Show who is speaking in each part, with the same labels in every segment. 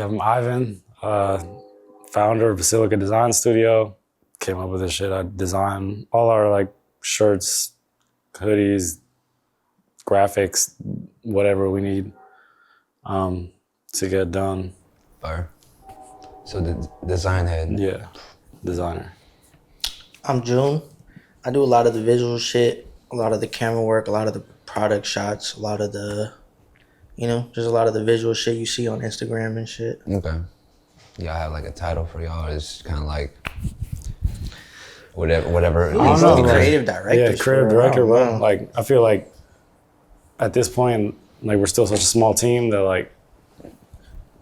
Speaker 1: I'm Ivan, founder of Basilica Design Studio. Came up with this shit. I design all our like shirts, hoodies, graphics, whatever we need to get done.
Speaker 2: Fire. So the design head.
Speaker 1: Yeah, designer.
Speaker 3: I'm June. I do a lot of the visual shit, a lot of the camera work, a lot of the product shots, a lot of the, just a lot of the visual shit you see on Instagram and shit.
Speaker 2: Okay. Y'all have like a title for y'all? It's kind of like whatever.
Speaker 3: I don't know, creative director.
Speaker 1: Yeah, creative director. Well, like I feel like at this point, like we're still such a small team that like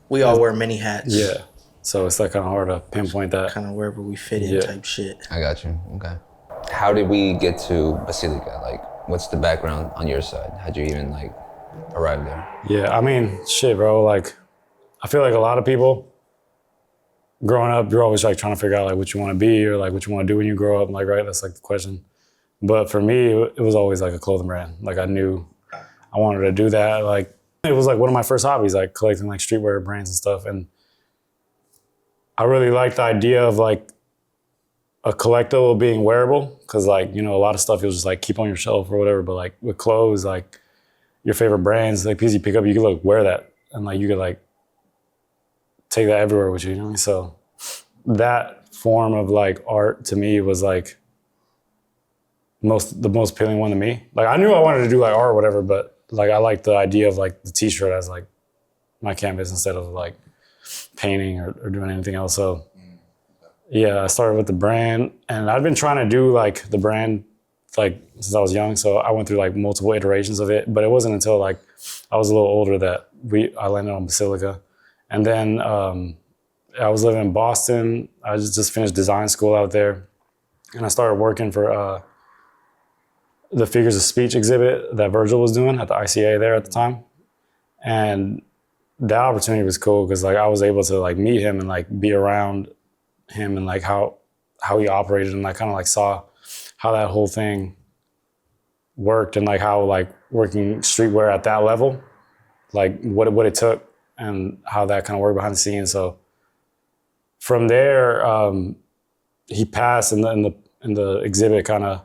Speaker 3: we all wear many hats.
Speaker 1: Yeah, so it's like kind of hard to pinpoint that.
Speaker 3: Kind of wherever we fit in type shit.
Speaker 2: I got you. Okay. How did we get to Basilica? Like, what's the background on your side? How'd you even like arrive there?
Speaker 1: Yeah, I mean, shit, bro. Like, I feel like a lot of people growing up, you're always like trying to figure out like what you want to be or like what you want to do when you grow up. Like, right, that's like the question. But for me, it was always like a clothing brand. Like, I knew I wanted to do that. Like, it was like one of my first hobbies, like collecting like streetwear brands and stuff. And I really liked the idea of like a collectible being wearable, because like, a lot of stuff you'll just like keep on your shelf or whatever. But like with clothes, like your favorite brands, like pieces you pick up, you could like wear that and like you could like take that everywhere with you, you know? So that form of like art to me was like the most appealing one to me. Like I knew I wanted to do like art or whatever, but like I liked the idea of like the t-shirt as like my canvas instead of like painting or doing anything else. So yeah, I started with the brand and I've been trying to do like the brand like since I was young. So I went through like multiple iterations of it, but it wasn't until like I was a little older that I landed on Basilica. And then I was living in Boston. I just finished design school out there. And I started working for the Figures of Speech exhibit that Virgil was doing at the ICA there at the time. And that opportunity was cool because like I was able to like meet him and like be around him and like how he operated, and I kind of like saw how that whole thing worked and like how like working streetwear at that level, like what it took and how that kind of worked behind the scenes. So from there, he passed and the exhibit kind of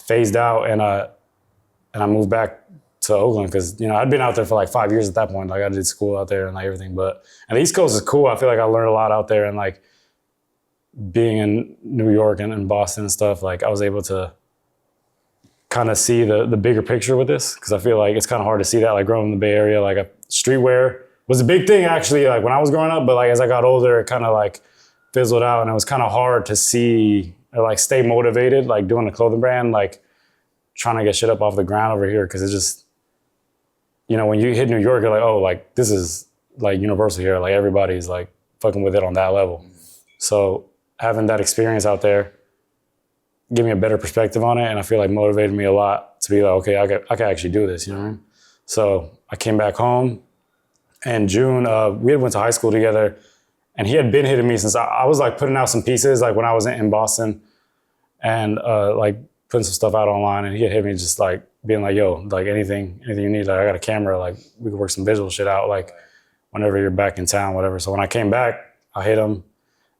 Speaker 1: phased out, and I moved back to Oakland because I'd been out there for like 5 years at that point. Like I did school out there and like everything. And the East Coast is cool. I feel like I learned a lot out there, and like being in New York and in Boston and stuff, like I was able to kind of see the bigger picture with this, because I feel like it's kind of hard to see that like growing in the Bay Area. Like streetwear was a big thing actually like when I was growing up, but like as I got older it kind of like fizzled out, and it was kind of hard to see or like stay motivated like doing a clothing brand, like trying to get shit up off the ground over here, because it's just when you hit New York, you're like, oh, like this is like universal here, like everybody's like fucking with it on that level. So having that experience out there gave me a better perspective on it, and I feel like motivated me a lot to be like, okay, I can actually do this, you know what I mean? So I came back home, and June, we had went to high school together, and he had been hitting me since I was like putting out some pieces like when I was in Boston, and like putting some stuff out online, and he had hit me just like being like, yo, like anything you need, like I got a camera, like we could work some visual shit out like whenever you're back in town, whatever. So when I came back, I hit him,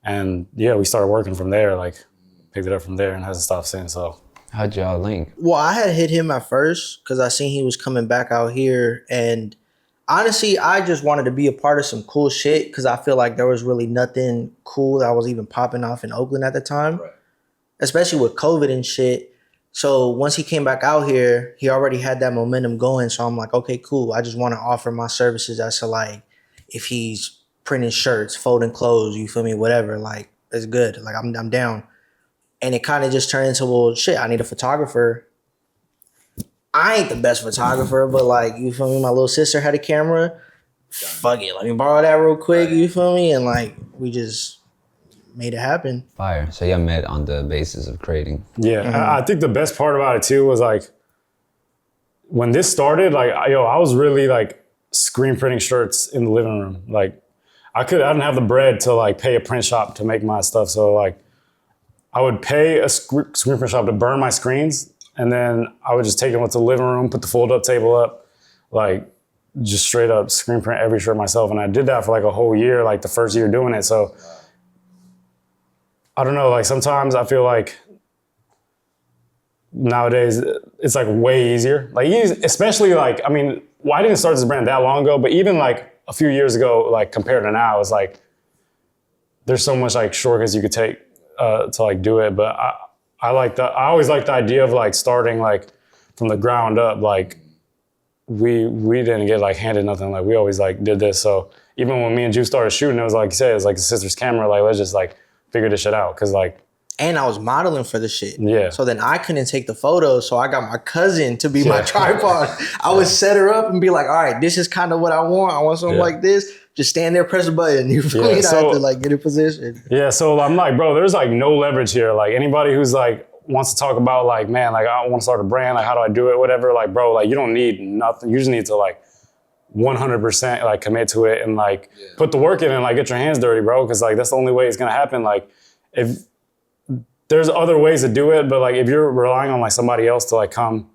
Speaker 1: and yeah, we started working from there, like picked it up from there and hasn't stopped since. So
Speaker 2: how'd y'all link?
Speaker 3: Well, I had hit him at first because I seen he was coming back out here, and honestly, I just wanted to be a part of some cool shit because I feel like there was really nothing cool that was even popping off in Oakland at the time, right, especially with COVID and shit. So once he came back out here, he already had that momentum going. So I'm like, okay, cool. I just want to offer my services as to like, if he's printing shirts, folding clothes, you feel me, whatever, like it's good. Like I'm down. And it kind of just turned into, well, shit, I need a photographer. I ain't the best photographer, but like, you feel me? My little sister had a camera. Fuck it, let me borrow that real quick, you feel me? And like, we just made it happen.
Speaker 2: Fire. So y'all met on the basis of creating.
Speaker 1: Yeah, I think the best part about it too was like, when this started, like, I was really like screen printing shirts in the living room. Like, I didn't have the bread to like pay a print shop to make my stuff. So like, I would pay a screen print shop to burn my screens, and then I would just take them to the living room, put the fold up table up, like just straight up screen print every shirt myself. And I did that for like a whole year, like the first year doing it. So I don't know, like sometimes I feel like nowadays it's like way easier. Like especially like, I mean, well, I didn't start this brand that long ago, but even like a few years ago, like compared to now, it's like, there's so much like shortcuts you could take to like do it. But I always like the idea of like starting like from the ground up. Like we didn't get like handed nothing. Like we always like did this. So even when me and Ju started shooting, it was like you said, it was like the sister's camera. Like let's just like figure this shit out. Cause like,
Speaker 3: and I was modeling for the shit.
Speaker 1: Yeah.
Speaker 3: So then I couldn't take the photos. So I got my cousin to be my tripod. I would set her up and be like, all right, this is kind of what I want. I want something like this. Just stand there, press a button. You feel me? I have to like get in position.
Speaker 1: Yeah. So I'm like, bro, there's like no leverage here. Like anybody who's like wants to talk about like, man, like I want to start a brand. Like how do I do it? Whatever. Like, bro, like you don't need nothing. You just need to like 100% like commit to it and like put the work in and like get your hands dirty, bro. Cause like that's the only way it's gonna happen. Like if there's other ways to do it, but like if you're relying on like somebody else to like come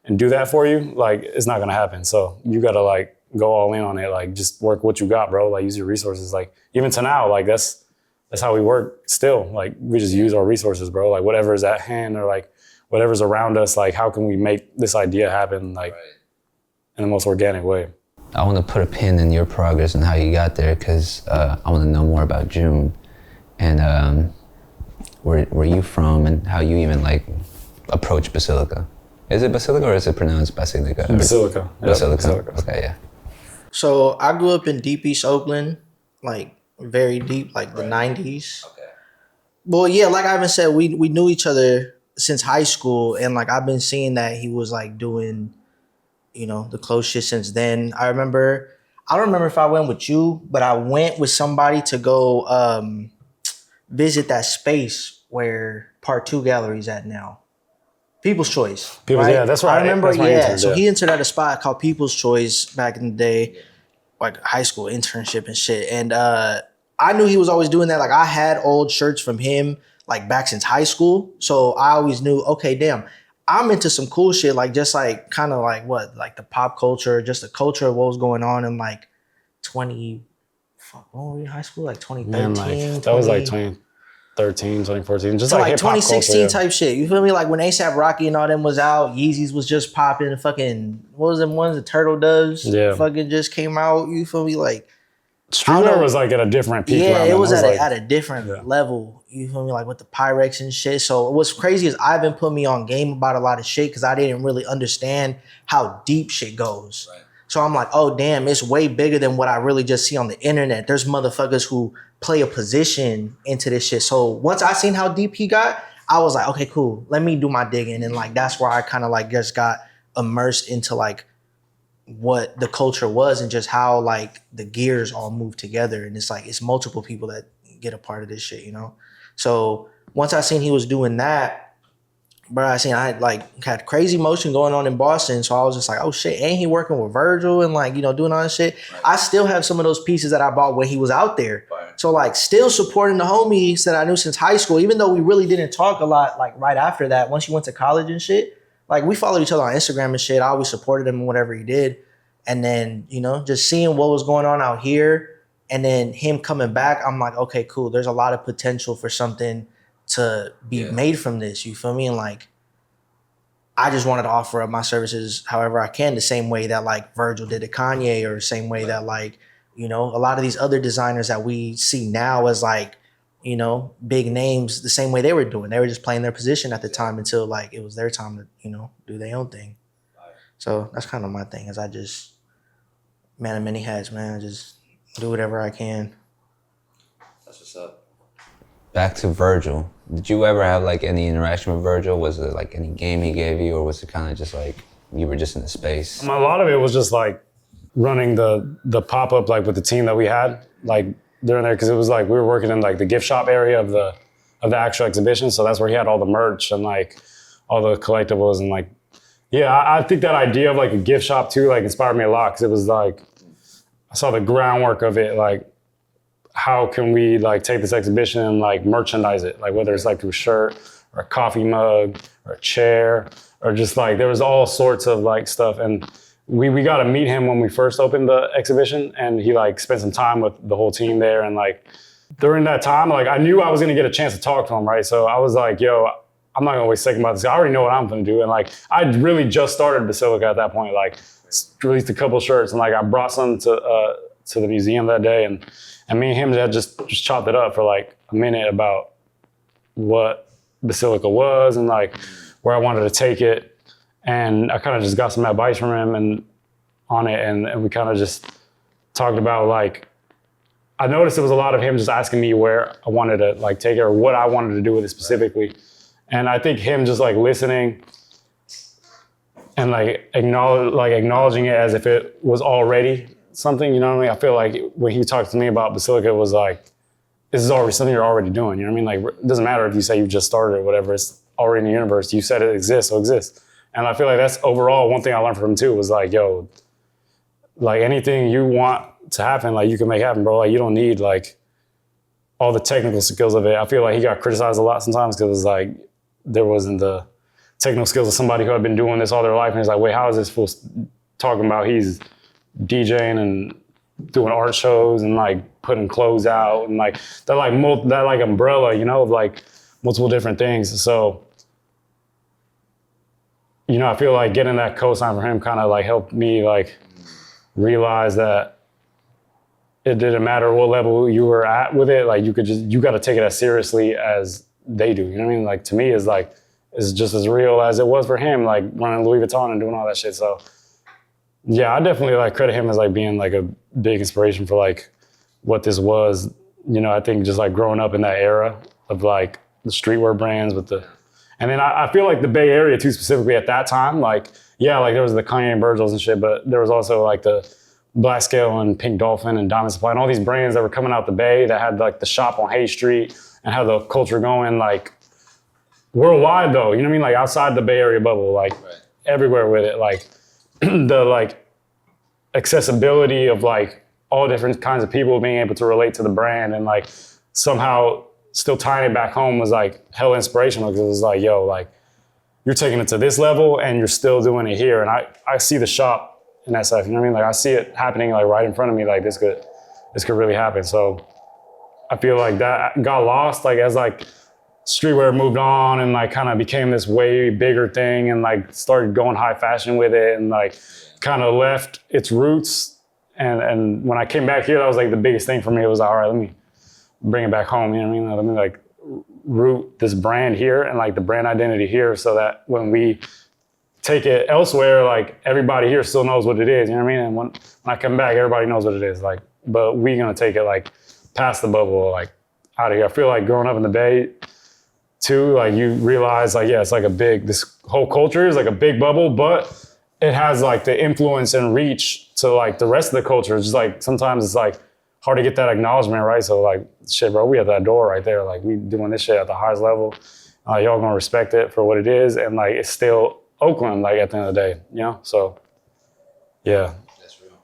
Speaker 1: and do that for you, like it's not gonna happen. So you gotta like go all in on it. Like just work what you got, bro. Like use your resources. Like even to now, like that's how we work still. Like we just use our resources, bro. Like whatever's at hand or like whatever's around us, like how can we make this idea happen like in the most organic way?
Speaker 2: I want to put a pin in your progress and how you got there because I want to know more about June and where you from and how you even like approach Basilica. Is it Basilica or is it pronounced Basilica?
Speaker 1: Basilica.
Speaker 2: Basilica.
Speaker 1: Basilica.
Speaker 2: Okay, yeah.
Speaker 3: So I grew up in deep East Oakland, like very deep, like the 90s. Okay. Well, yeah, like Ivan said, we knew each other since high school, and like I've been seeing that he was like doing, you know, the close shit since then. I don't remember if I went with you, but I went with somebody to go visit that space where Part 2 Gallery's at now. People's Choice. Right?
Speaker 1: Yeah, that's right.
Speaker 3: I remember,
Speaker 1: so
Speaker 3: he entered at a spot called People's Choice back in the day, like high school internship and shit. And I knew he was always doing that. Like I had old shirts from him like back since high school. So I always knew, okay, damn, I'm into some cool shit, like just like kind of like what, like the pop culture, just the culture of what was going on in like when were we in high school? Like 2013?
Speaker 1: Man, like, that was like 2013, 2014, just
Speaker 3: so
Speaker 1: like,
Speaker 3: like 2016
Speaker 1: culture,
Speaker 3: type shit. You feel me? Like when A$AP Rocky and all them was out, Yeezys was just popping. And fucking what was them ones? The Turtle Doves.
Speaker 1: Yeah.
Speaker 3: Fucking just came out. You feel me? Like
Speaker 1: streetwear was like at a different peak.
Speaker 3: Yeah, it was
Speaker 1: like,
Speaker 3: at a different level. You feel me? Like with the Pyrex and shit. So what's crazy is Ivan put me on game about a lot of shit because I didn't really understand how deep shit goes. Right. So I'm like, oh damn, it's way bigger than what I really just see on the internet. There's motherfuckers who play a position into this shit. So once I seen how deep he got, I was like, okay, cool. Let me do my digging. And like that's where I kind of like just got immersed into like what the culture was and just how like the gears all move together. And it's like it's multiple people that get a part of this shit, you know? So once I seen he was doing that, bro, I had crazy motion going on in Boston. So I was just like, oh shit, ain't he working with Virgil and like, you know, doing all this shit? Right. I still have some of those pieces that I bought when he was out there. Right. So like still supporting the homies that I knew since high school, even though we really didn't talk a lot like right after that, once he went to college and shit, like we followed each other on Instagram and shit. I always supported him in whatever he did. And then, you know, just seeing what was going on out here and then him coming back, I'm like, okay, cool. There's a lot of potential for something to be made from this, you feel me? And like, I just wanted to offer up my services however I can, the same way that like Virgil did to Kanye, or the same way that like, you know, a lot of these other designers that we see now as like, you know, big names, the same way they were doing. They were just playing their position at the time until like it was their time to, you know, do their own thing. So that's kind of my thing, is I just, man of many hats, man. I just do whatever I can.
Speaker 2: That's what's up. Back to Virgil. Did you ever have like any interaction with Virgil? Was it like any game he gave you, or was it kind of just like you were just in the space?
Speaker 1: A lot of it was just like running the pop-up like with the team that we had like during there, because it was like we were working in like the gift shop area of the actual exhibition. So that's where he had all the merch and like all the collectibles and like, yeah, I think that idea of like a gift shop too like inspired me a lot, because it was like I saw the groundwork of it, like how can we like take this exhibition and like merchandise it, like whether it's like through a shirt or a coffee mug or a chair or just like there was all sorts of like stuff. And we got to meet him when we first opened the exhibition, and he like spent some time with the whole team there. And like during that time, like I knew I was going to get a chance to talk to him, right? So I was like, yo, I'm not going to waste a second about this. I already know what I'm going to do. And like I really just started Basilica at that point, like released a couple shirts, and like I brought some to the museum that day, and me and him had just chopped it up for like a minute about what Basilica was and like where I wanted to take it. And I kind of just got some advice from him and on it, and we kind of just talked about like, I noticed it was a lot of him just asking me where I wanted to like take it or what I wanted to do with it specifically. And I think him just like listening and like acknowledging it as if it was already something, you know what I mean? I feel like when he talked to me about Basilica, it was like, this is already something you're already doing, you know what I mean? Like, it doesn't matter if you say you just started or whatever, it's already in the universe. You said it exists, so it exists. And I feel like that's overall one thing I learned from him too, was like, yo, like anything you want to happen, like you can make happen, bro. Like you don't need like all the technical skills of it. I feel like he got criticized a lot sometimes because like there wasn't the technical skills of somebody who had been doing this all their life. And he's like, wait, how is this fool talking about he's DJing and doing art shows and like putting clothes out and like that like umbrella, you know, of like multiple different things. So, you know, I feel like getting that cosign for him kind of like helped me like realize that it didn't matter what level you were at with it. Like you got to take it as seriously as they do. You know what I mean? Like to me, it's just as real as it was for him, like running Louis Vuitton and doing all that shit. So yeah, I definitely like credit him as like being like a big inspiration for like what this was. You know, I think just like growing up in that era of like the streetwear brands with the, and then I feel like the Bay Area too, specifically at that time, like, yeah, like there was the Kanye and Virgils and shit, but there was also like the Black Scale and Pink Dolphin and Diamond Supply and all these brands that were coming out the Bay that had like the shop on Hay Street and had the culture going like worldwide though, you know what I mean? Like outside the Bay Area bubble, like everywhere with it, like the like accessibility of like all different kinds of people being able to relate to the brand and like somehow still tying it back home was like hell inspirational because it was like, yo, like you're taking it to this level and you're still doing it here. And I see the shop in SF, you know what I mean? Like I see it happening like right in front of me, like this could really happen. So I feel like that got lost like as like streetwear moved on and like kind of became this way bigger thing and like started going high fashion with it and like kind of left its roots. And when I came back here, that was like the biggest thing for me. It was like, all right, let me bring it back home, you know what I mean? Let me like root this brand here and like the brand identity here so that when we take it elsewhere, like everybody here still knows what it is, you know what I mean? And when I come back, everybody knows what it is, like, but we're gonna take it like past the bubble, like out of here. I feel like growing up in the Bay too, like you realize like, yeah, it's like this whole culture is like a big bubble, but it has like the influence and reach to like the rest of the culture. It's just like, sometimes it's like hard to get that acknowledgement, right? So like, shit, bro, we at that door right there. Like we doing this shit at the highest level. Y'all gonna respect it for what it is. And like, it's still Oakland, like at the end of the day, you know? So yeah. That's real.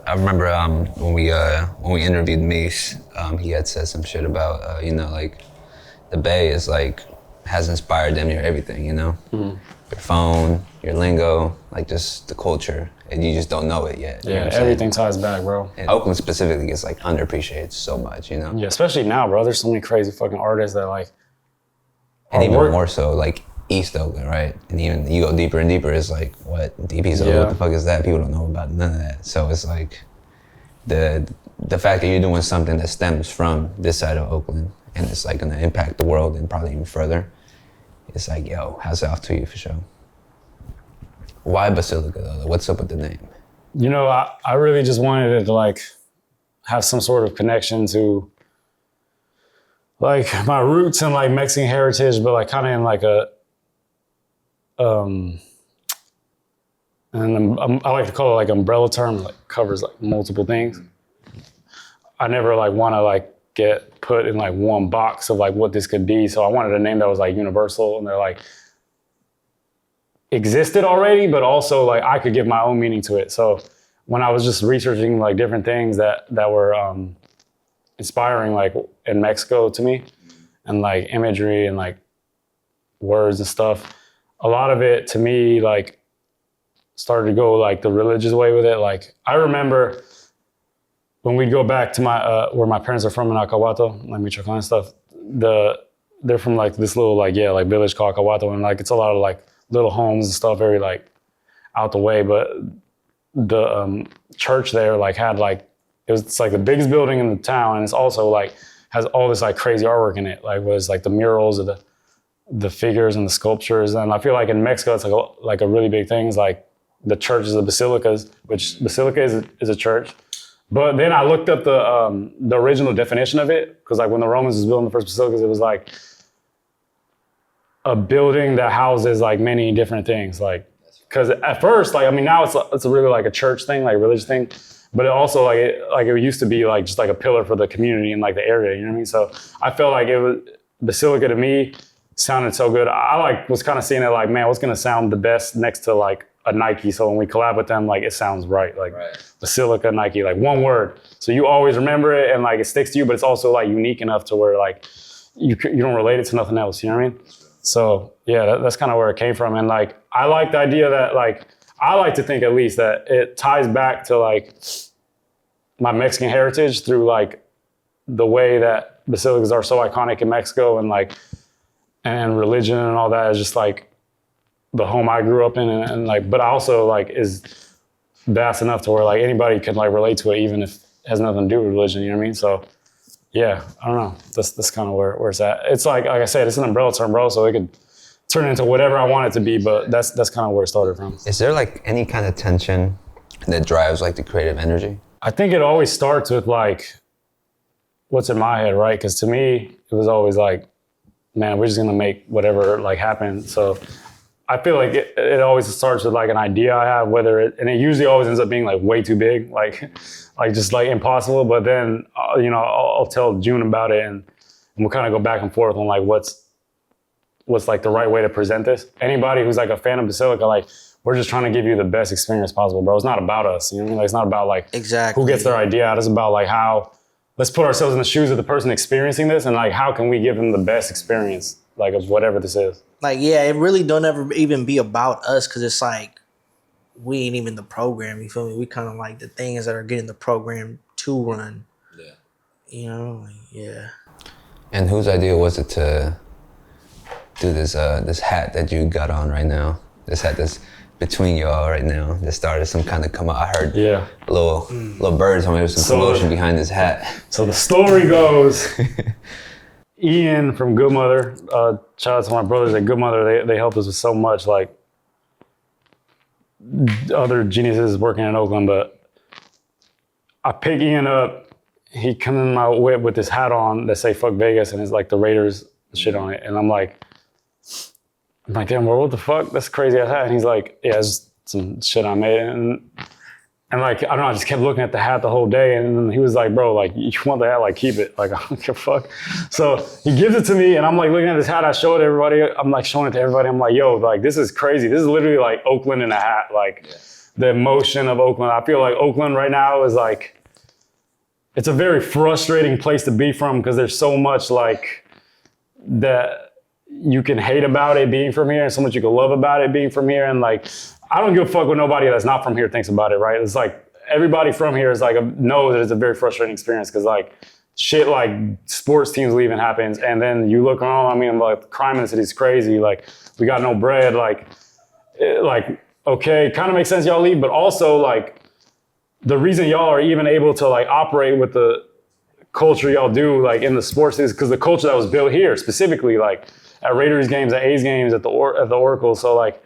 Speaker 2: I remember when we interviewed Mace, he had said some shit about, you know, like the Bay is like, has inspired damn near everything, you know? Mm-hmm. Your phone, your lingo, like just the culture, and you just don't know it yet.
Speaker 1: Yeah, everything ties back, bro.
Speaker 2: And Oakland specifically gets like underappreciated so much, you know?
Speaker 1: Yeah, especially now, bro. There's so many crazy fucking artists that like,
Speaker 2: and even more so like East Oakland, right? And even you go deeper and deeper, it's like, what, DP's
Speaker 1: yeah.
Speaker 2: What the fuck is that? People don't know about none of that. So it's like the fact that you're doing something that stems from this side of Oakland and it's like gonna impact the world and probably even further. It's like, yo, how's it off to you for sure? Why Basilica though? What's up with the name?
Speaker 1: You know, I really just wanted it to like have some sort of connection to like my roots and like Mexican heritage, but like kind of in like a, and I like to call it like umbrella term, like covers like multiple things. I never like want to like get put in like one box of like what this could be. So I wanted a name that was like universal and they're like existed already, but also like I could give my own meaning to it. So when I was just researching like different things that were inspiring like in Mexico to me and like imagery and like words and stuff, a lot of it to me like started to go like the religious way with it. Like I remember when we'd go back to my where my parents are from in Acahuato, like Michoacan and stuff. They're from like this little like village called Acahuato, and like it's a lot of like little homes and stuff, very like out the way. But the church there like had like it's like the biggest building in the town, and it's also like has all this like crazy artwork in it. Like was like the murals of the figures and the sculptures. And I feel like in Mexico it's like a really big thing. It's like the churches, the basilicas, which basilica is a church. But then I looked up the original definition of it, because like when the Romans was building the first basilicas, it was like a building that houses like many different things. Like, because at first, like I mean, now it's a really like a church thing, like a religious thing, but it also like it used to be like just like a pillar for the community and like the area. You know what I mean? So I felt like it was basilica to me sounded so good. I like was kind of seeing it like, man, what's gonna sound the best next to like a Nike? So when we collab with them, like it sounds right. Like Basilica, Nike, like one word. So you always remember it and like it sticks to you, but it's also like unique enough to where like you don't relate it to nothing else. You know what I mean? So yeah, that's kind of where it came from. And like I like the idea that like I like to think at least that it ties back to like my Mexican heritage through like the way that basilicas are so iconic in Mexico, and like and religion and all that is just like the home I grew up in, and like, but also like is vast enough to where like anybody can like relate to it, even if it has nothing to do with religion. You know what I mean? So yeah, I don't know. That's kind of where it's at. It's like I said, it's an umbrella term, bro. So it could turn into whatever I want it to be, but that's kind of where it started from.
Speaker 2: Is there like any kind of tension that drives like the creative energy?
Speaker 1: I think it always starts with like what's in my head, right? Because to me, it was always like, man, we're just gonna make whatever like happen. So I feel like it always starts with like an idea I have, and it usually always ends up being like way too big, like just like impossible. But then, you know, I'll tell June about it, and we'll kind of go back and forth on like what's like the right way to present this. Anybody who's like a fan of Basilica, like we're just trying to give you the best experience possible, bro. It's not about us, you know what I mean? Like it's not about like
Speaker 3: exactly
Speaker 1: who gets their idea out. It's about like how, let's put ourselves in the shoes of the person experiencing this, and like how can we give them the best experience, like of whatever this is.
Speaker 3: Like, yeah, it really don't ever even be about us, because it's like we ain't even the program, you feel me? We kind of like the things that are getting the program to run. Yeah. You know, like, yeah.
Speaker 2: And whose idea was it to do this hat that you got on right now? This hat that's between y'all right now that started some kind of come out. I heard a little bird told me there was some commotion behind this hat.
Speaker 1: So the story goes, Ian from Good Mother, shout out to my brothers at Good Mother. They helped us with so much, like other geniuses working in Oakland. But I pick Ian up. He comes in my whip with this hat on that say "Fuck Vegas" and it's like the Raiders shit on it. And I'm like, damn, bro, what the fuck? That's a crazy ass hat. And he's like, yeah, it's some shit I made. And like, I don't know, I just kept looking at the hat the whole day. And then he was like, bro, like, you want the hat, like, keep it. Like, I don't give a fuck. So he gives it to me, and I'm like looking at this hat. I show it to everybody. I'm like showing it to everybody. I'm like, yo, like, this is crazy. This is literally like Oakland in a hat. Like, the emotion of Oakland. I feel like Oakland right now is like, it's a very frustrating place to be from, because there's so much like that you can hate about it being from here, and so much you can love about it being from here. And like, I don't give a fuck what nobody that's not from here thinks about it, right? It's like everybody from here is like knows that it's a very frustrating experience, because like shit like sports teams leaving happens, and then you look around. I mean, like crime in the city is crazy. Like we got no bread. Like okay, kind of makes sense y'all leave, but also like the reason y'all are even able to like operate with the culture y'all do like in the sports is because the culture that was built here, specifically like at Raiders games, at A's games, at the Oracle. So like.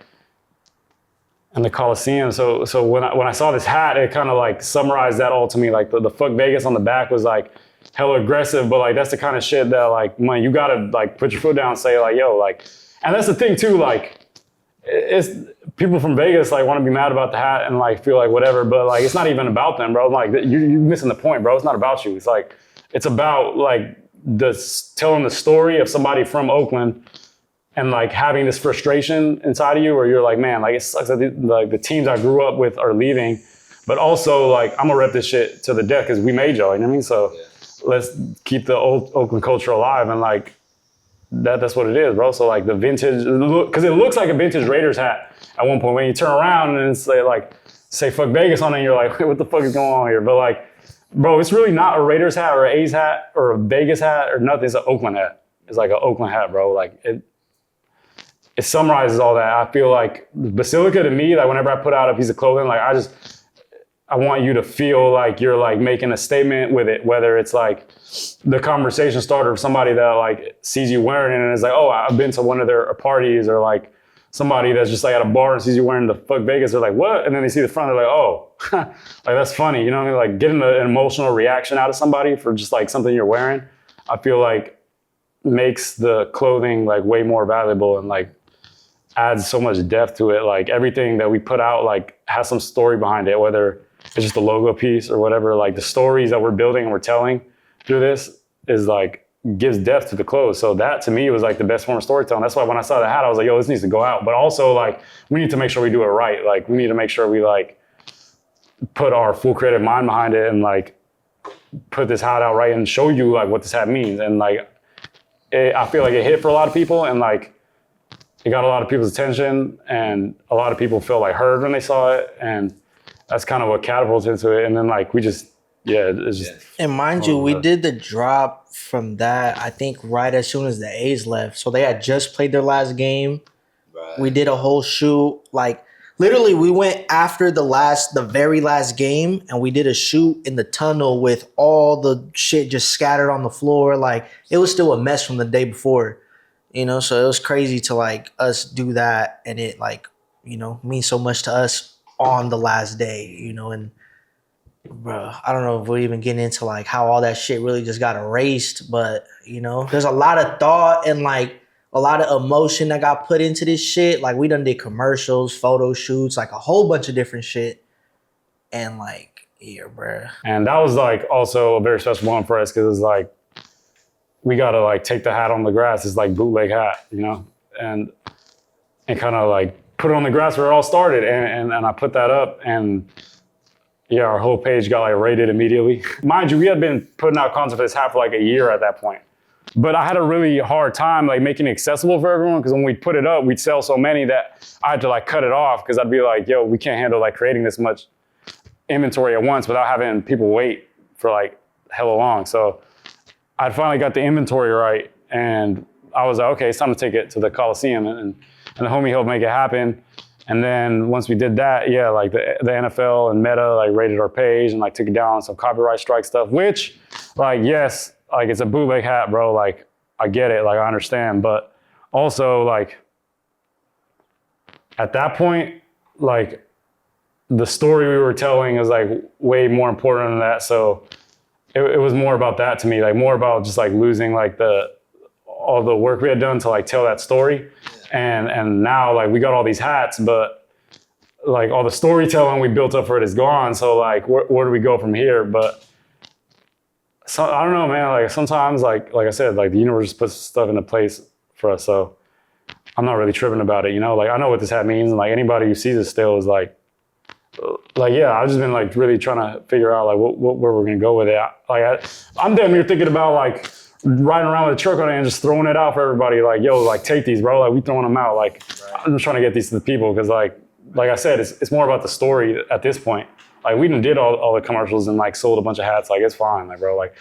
Speaker 1: And the Coliseum. So when I saw this hat, it kind of like summarized that all to me. Like the "Fuck Vegas" on the back was like hella aggressive, but like that's the kind of shit that like, man, you gotta like put your foot down and say like, yo, like, and that's the thing too, like it's people from Vegas like want to be mad about the hat and like feel like whatever, but like it's not even about them, bro. Like you're missing the point, bro. It's not about you. It's like it's about like telling the story of somebody from Oakland. And like having this frustration inside of you where you're like, man, like it sucks that the teams I grew up with are leaving, but also like I'm gonna rep this shit to the death because we made y'all, you know what I mean? So let's keep the old Oakland culture alive. And like that's what it is, bro. So like the vintage, because it looks like a vintage Raiders hat at one point when you turn around and it's like say fuck Vegas on it, and you're like, what the fuck is going on here? But like, bro, it's really not a Raiders hat or an A's hat or a Vegas hat or nothing. It's an Oakland hat. It's like an Oakland hat, bro. Like it summarizes all that. I feel like Basilica to me, like whenever I put out a piece of clothing, like I want you to feel like you're like making a statement with it, whether it's like the conversation starter of somebody that like sees you wearing it and is like, oh, I've been to one of their parties, or like somebody that's just like at a bar and sees you wearing the fuck Vegas, they're like, what? And then they see the front, they're like, oh, like that's funny. You know what I mean? Like getting an emotional reaction out of somebody for just like something you're wearing, I feel like makes the clothing like way more valuable and like adds so much depth to it. Like everything that we put out like has some story behind it, whether it's just a logo piece or whatever. Like the stories that we're building and we're telling through this is like gives depth to the clothes. So that to me was like the best form of storytelling. That's why when I saw the hat, I was like, yo, this needs to go out. But also like we need to make sure we do it right. Like we need to make sure we like put our full creative mind behind it and like put this hat out right and show you like what this hat means. And like I feel like it hit for a lot of people, and like it got a lot of people's attention, and a lot of people felt like heard when they saw it, and that's kind of what catapulted into it. And then like we just, it's just.
Speaker 3: And mind you, we did the drop from that, I think right as soon as the A's left. So they had just played their last game. Right. We did a whole shoot. Like literally we went after the very last game, and we did a shoot in the tunnel with all the shit just scattered on the floor. Like it was still a mess from the day before, you know? So it was crazy to like us do that, and it like, you know, means so much to us on the last day, you know. And bro, I don't know if we're even getting into like how all that shit really just got erased, but you know, there's a lot of thought and like a lot of emotion that got put into this shit. Like we done did commercials, photo shoots, like a whole bunch of different shit. And like, yeah, bro.
Speaker 1: And that was like also a very special one for us, because it's like we gotta like take the hat on the grass. It's like bootleg hat, you know, and kind of like put it on the grass where it all started. And I put that up, and yeah, our whole page got like rated immediately. Mind you, we had been putting out content for this hat for like a year at that point. But I had a really hard time like making it accessible for everyone, because when we put it up, we'd sell so many that I had to like cut it off, because I'd be like, yo, we can't handle like creating this much inventory at once without having people wait for like hella long. So I finally got the inventory right, and I was like, okay, it's time to take it to the Coliseum, and the homie helped make it happen. And then once we did that, yeah, like the NFL and Meta like rated our page and like took it down on some copyright strike stuff, which like, yes, like it's a bootleg hat, bro. Like I get it, like I understand, but also like at that point, like the story we were telling is like way more important than that. So it was more about that to me, like more about just like losing like all the work we had done to like tell that story. And now like we got all these hats, but like all the storytelling we built up for it is gone. So like where do we go from here? But so I don't know, man. Like sometimes like I said, like the universe puts stuff into place for us. So I'm not really tripping about it, you know? Like I know what this hat means, and like anybody who sees it still is like yeah, I've just been like really trying to figure out like where we're gonna go with it. I'm damn near thinking about like riding around with a truck on it and just throwing it out for everybody. Like, yo, like take these, bro. Like we throwing them out. Like right. I'm just trying to get these to the people, because like I said, it's more about the story at this point. Like we did all the commercials and like sold a bunch of hats. Like it's fine, like bro. Like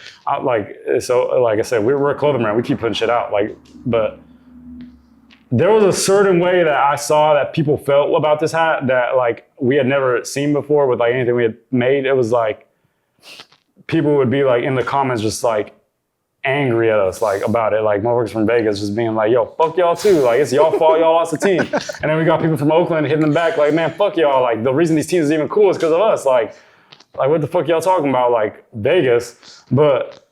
Speaker 1: so like I said, we're a clothing brand. We keep putting shit out. Like, but there was a certain way that I saw that people felt about this hat that like we had never seen before with like anything we had made. It was like people would be like in the comments just like angry at us like about it, like motherfuckers from Vegas just being like, yo, fuck y'all too, like it's y'all fault, y'all lost the team. And then we got people from Oakland hitting them back like, man, fuck y'all, like the reason these teams is even cool is because of us, like what the fuck y'all talking about, like Vegas. But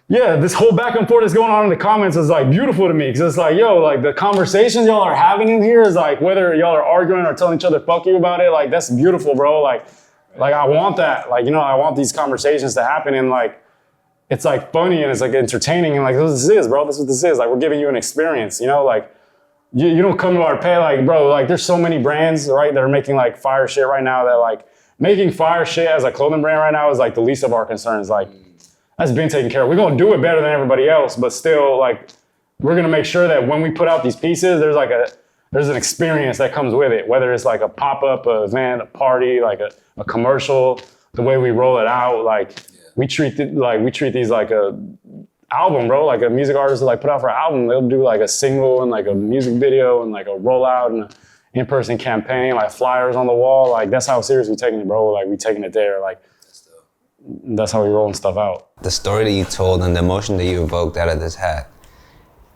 Speaker 1: yeah, this whole back and forth that's going on in the comments is like beautiful to me, because it's like, yo, like the conversations y'all are having in here is like, whether y'all are arguing or telling each other fuck you about it, like that's beautiful, bro. Like I want that, like, you know, I want these conversations to happen, and like it's like funny and it's like entertaining, and like this is, bro, this is what this is. Like we're giving you an experience, you know, like you don't come to our pay, like bro, like there's so many brands, right, that are making like fire shit right now, that like making fire shit as a clothing brand right now is like the least of our concerns. Like that's been taken care of. We're gonna do it better than everybody else, but still like we're gonna make sure that when we put out these pieces, there's an experience that comes with it, whether it's like a pop-up, a event, a party, like a commercial, the way we roll it out, like we treat these like a album, bro. Like a music artist will like put out for an album, they'll do like a single and like a music video and like a rollout and an in-person campaign, like flyers on the wall. Like that's how serious we taking it, bro. Like we taking it there. Like that's how we rolling stuff out.
Speaker 2: The story that you told and the emotion that you evoked out of this hat,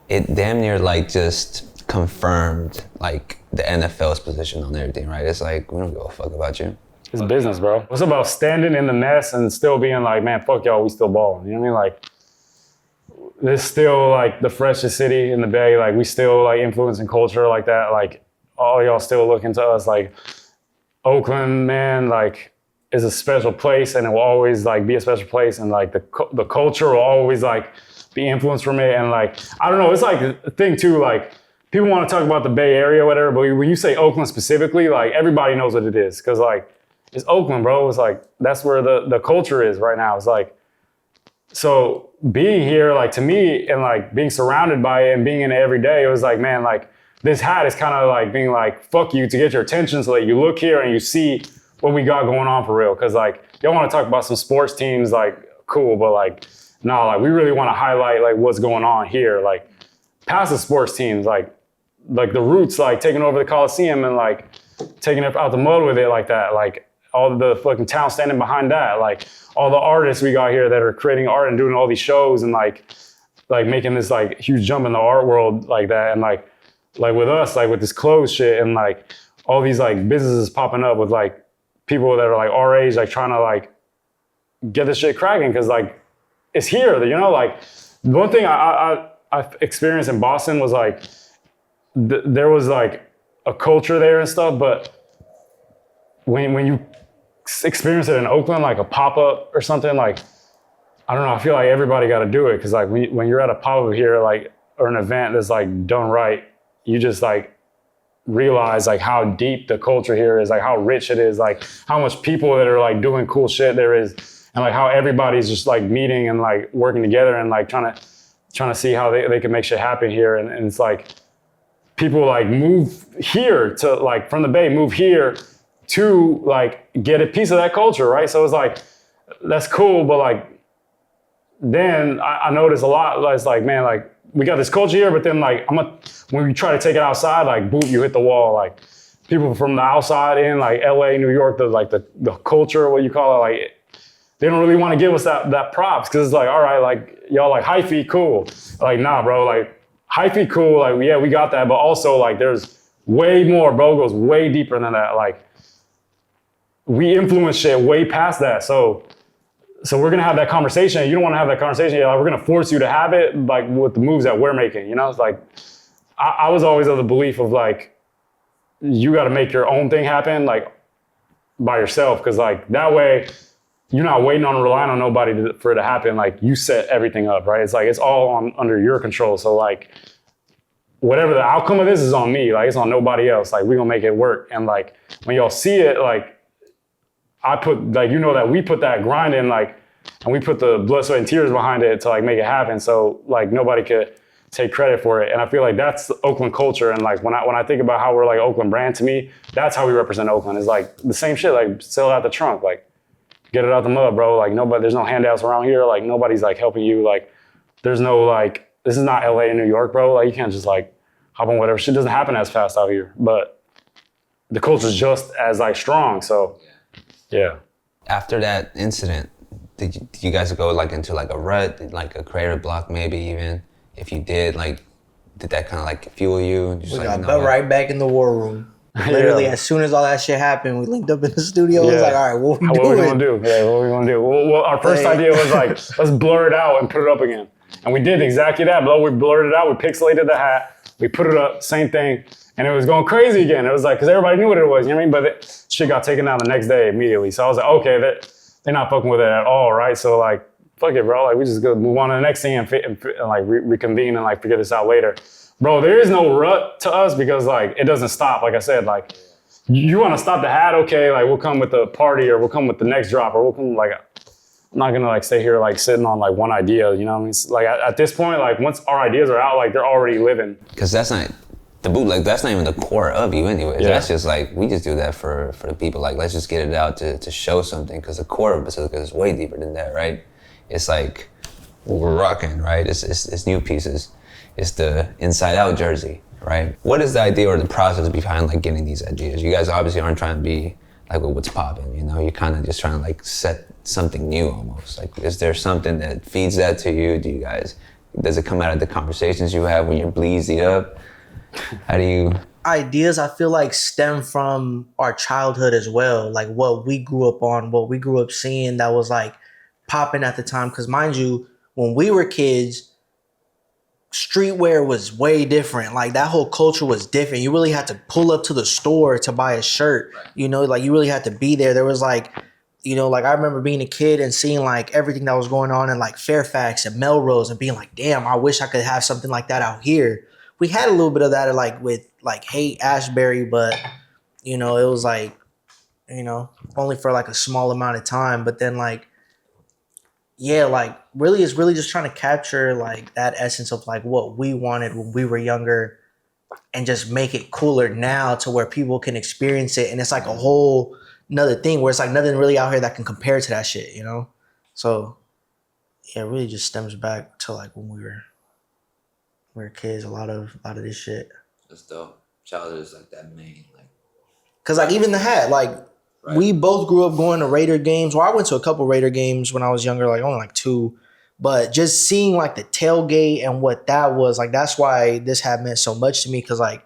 Speaker 2: it damn near like just confirmed like the NFL's position on everything, right? It's like, we don't give a fuck about you.
Speaker 1: It's business, bro. It's about standing in the mess and still being like, man, fuck y'all, we still balling. You know what I mean? Like, this still like the freshest city in the Bay. Like, we still like influencing culture like that. Like, all y'all still looking to us. Like, Oakland, man, like, is a special place, and it will always like be a special place. And like the culture will always like be influenced from it. And like, I don't know, it's like a thing too, like, people want to talk about the Bay Area or whatever, but when you say Oakland specifically, like everybody knows what it is. Cause like, it's Oakland, bro. It's like, that's where the culture is right now. It's like, so being here, like to me, and like being surrounded by it and being in it every day, it was like, man, like this hat is kind of like being like, fuck you, to get your attention so that you look here and you see what we got going on for real. Cause like, y'all want to talk about some sports teams, like cool, but like, no, like we really want to highlight like what's going on here. Like past the sports teams, like the Roots, like taking over the Coliseum and like taking it out the mud with it like that. Like all the fucking town standing behind that. Like all the artists we got here that are creating art and doing all these shows and like making this like huge jump in the art world like that. And like with us, like with this clothes shit and like all these like businesses popping up with like people that are like our age, like trying to like get this shit cracking. Cause like it's here, you know, like one thing I experienced in Boston was like, there was like a culture there and stuff, but when you experience it in Oakland, like a pop-up or something, like, I don't know, I feel like everybody got to do it. Cause like when you're at a pop-up here, like, or an event that's like done right, you just like realize like how deep the culture here is, like how rich it is, like how much people that are like doing cool shit there is, and like how everybody's just like meeting and like working together and like trying to see how they can make shit happen here. And it's like, people like move here to like from the Bay, move here to like get a piece of that culture, right? So it's like, that's cool, but like, then I notice a lot, it's like, man, like we got this culture here, but then like, when we try to take it outside, like boom, you hit the wall. Like people from the outside in like LA, New York, the culture, what you call it, like they don't really want to give us that props. Cause it's like, all right, like y'all like hyphy, cool. Like, nah, bro, like, hyphy cool, like yeah, we got that, but also like there's way more, bro, goes way deeper than that. Like we influence shit way past that. So we're gonna have that conversation. You don't want to have that conversation. Like, we're gonna force you to have it, like with the moves that we're making. You know, it's like I was always of the belief of like you got to make your own thing happen, like by yourself, because like that way you're not waiting on relying on nobody for it to happen. Like you set everything up, right? It's like, it's all under your control. So like, whatever the outcome of this is on me, like it's on nobody else. Like we gonna make it work. And like, when y'all see it, like I put, like, you know that we put that grind in, like, and we put the blood, sweat and tears behind it to like make it happen. So like nobody could take credit for it. And I feel like that's the Oakland culture. And like, when I think about how we're like Oakland brand, to me, that's how we represent Oakland. It's like the same shit, like sell out the trunk, like, get it out the mud, bro. Like there's no handouts around here. Like nobody's like helping you. Like there's no like, this is not LA and New York, bro. Like you can't just like hop on whatever. Shit doesn't happen as fast out here, but the culture's just as like strong. So yeah.
Speaker 2: After that incident, did you guys go like into like a rut, like a creative block maybe even? If you did, like, did that kind of like fuel you?
Speaker 3: We got right back in the war room. Literally, as soon as all that shit happened, we linked up in the studio. It was like, all right, what we gonna do? Yeah, what we gonna do? Well, our first idea was like, let's blur it out and put it up again. And we did exactly that, but we blurred it out. We pixelated the hat. We put it up, same thing. And it was going crazy again. It was like, because everybody knew what it was, you know what I mean? But shit got taken down the next day immediately. So I was like, okay, they're not fucking with it at all, right? So like, fuck it, bro. Like, we just go move on to the next thing and like reconvene and like figure this out later. Bro, there is no rut to us because like it doesn't stop. Like I said, like you want to stop the hat, okay? Like we'll come with the party or we'll come with the next drop or we'll come like
Speaker 1: not gonna like stay here like sitting on like one idea, you know what I mean? It's, like at this point, like once our ideas are out, like they're already living.
Speaker 2: Because that's not the bootleg. That's not even the core of you, anyways. Yeah. That's just like we just do that for the people. Like let's just get it out to show something. Because the core of Basilica is way deeper than that, right? It's like we're rocking, right? It's new pieces. It's the inside out jersey, right? What is the idea or the process behind like getting these ideas? You guys obviously aren't trying to be like what's popping, you know? You're kind of just trying to like set something new almost. Like, is there something that feeds that to you? Does it come out of the conversations you have when you're bleezy up? How do you?
Speaker 3: Ideas I feel like stem from our childhood as well. Like what we grew up on, what we grew up seeing that was like popping at the time. Cause mind you, when we were kids, streetwear was way different. Like that whole culture was different. You really had to pull up to the store to buy a shirt. You know, like you really had to be there. There was like, you know, like I remember being a kid and seeing like everything that was going on in like Fairfax and Melrose and being like, damn, I wish I could have something like that out here. We had a little bit of that like with like Ashbury, but you know, it was like, you know, only for like a small amount of time. But then like, yeah, like really it's really just trying to capture like that essence of like what we wanted when we were younger and just make it cooler now to where people can experience it. And it's like a whole another thing where it's like nothing really out here that can compare to that shit, you know? So yeah, it really just stems back to like when we were kids, a lot of this shit.
Speaker 2: That's dope. Childhood is like that main like.
Speaker 3: Cause like even the hat, like right. We both grew up going to Raider games. Well, I went to a couple Raider games when I was younger, like only like 2. But just seeing like the tailgate and what that was, like that's why this hat meant so much to me. Cause like,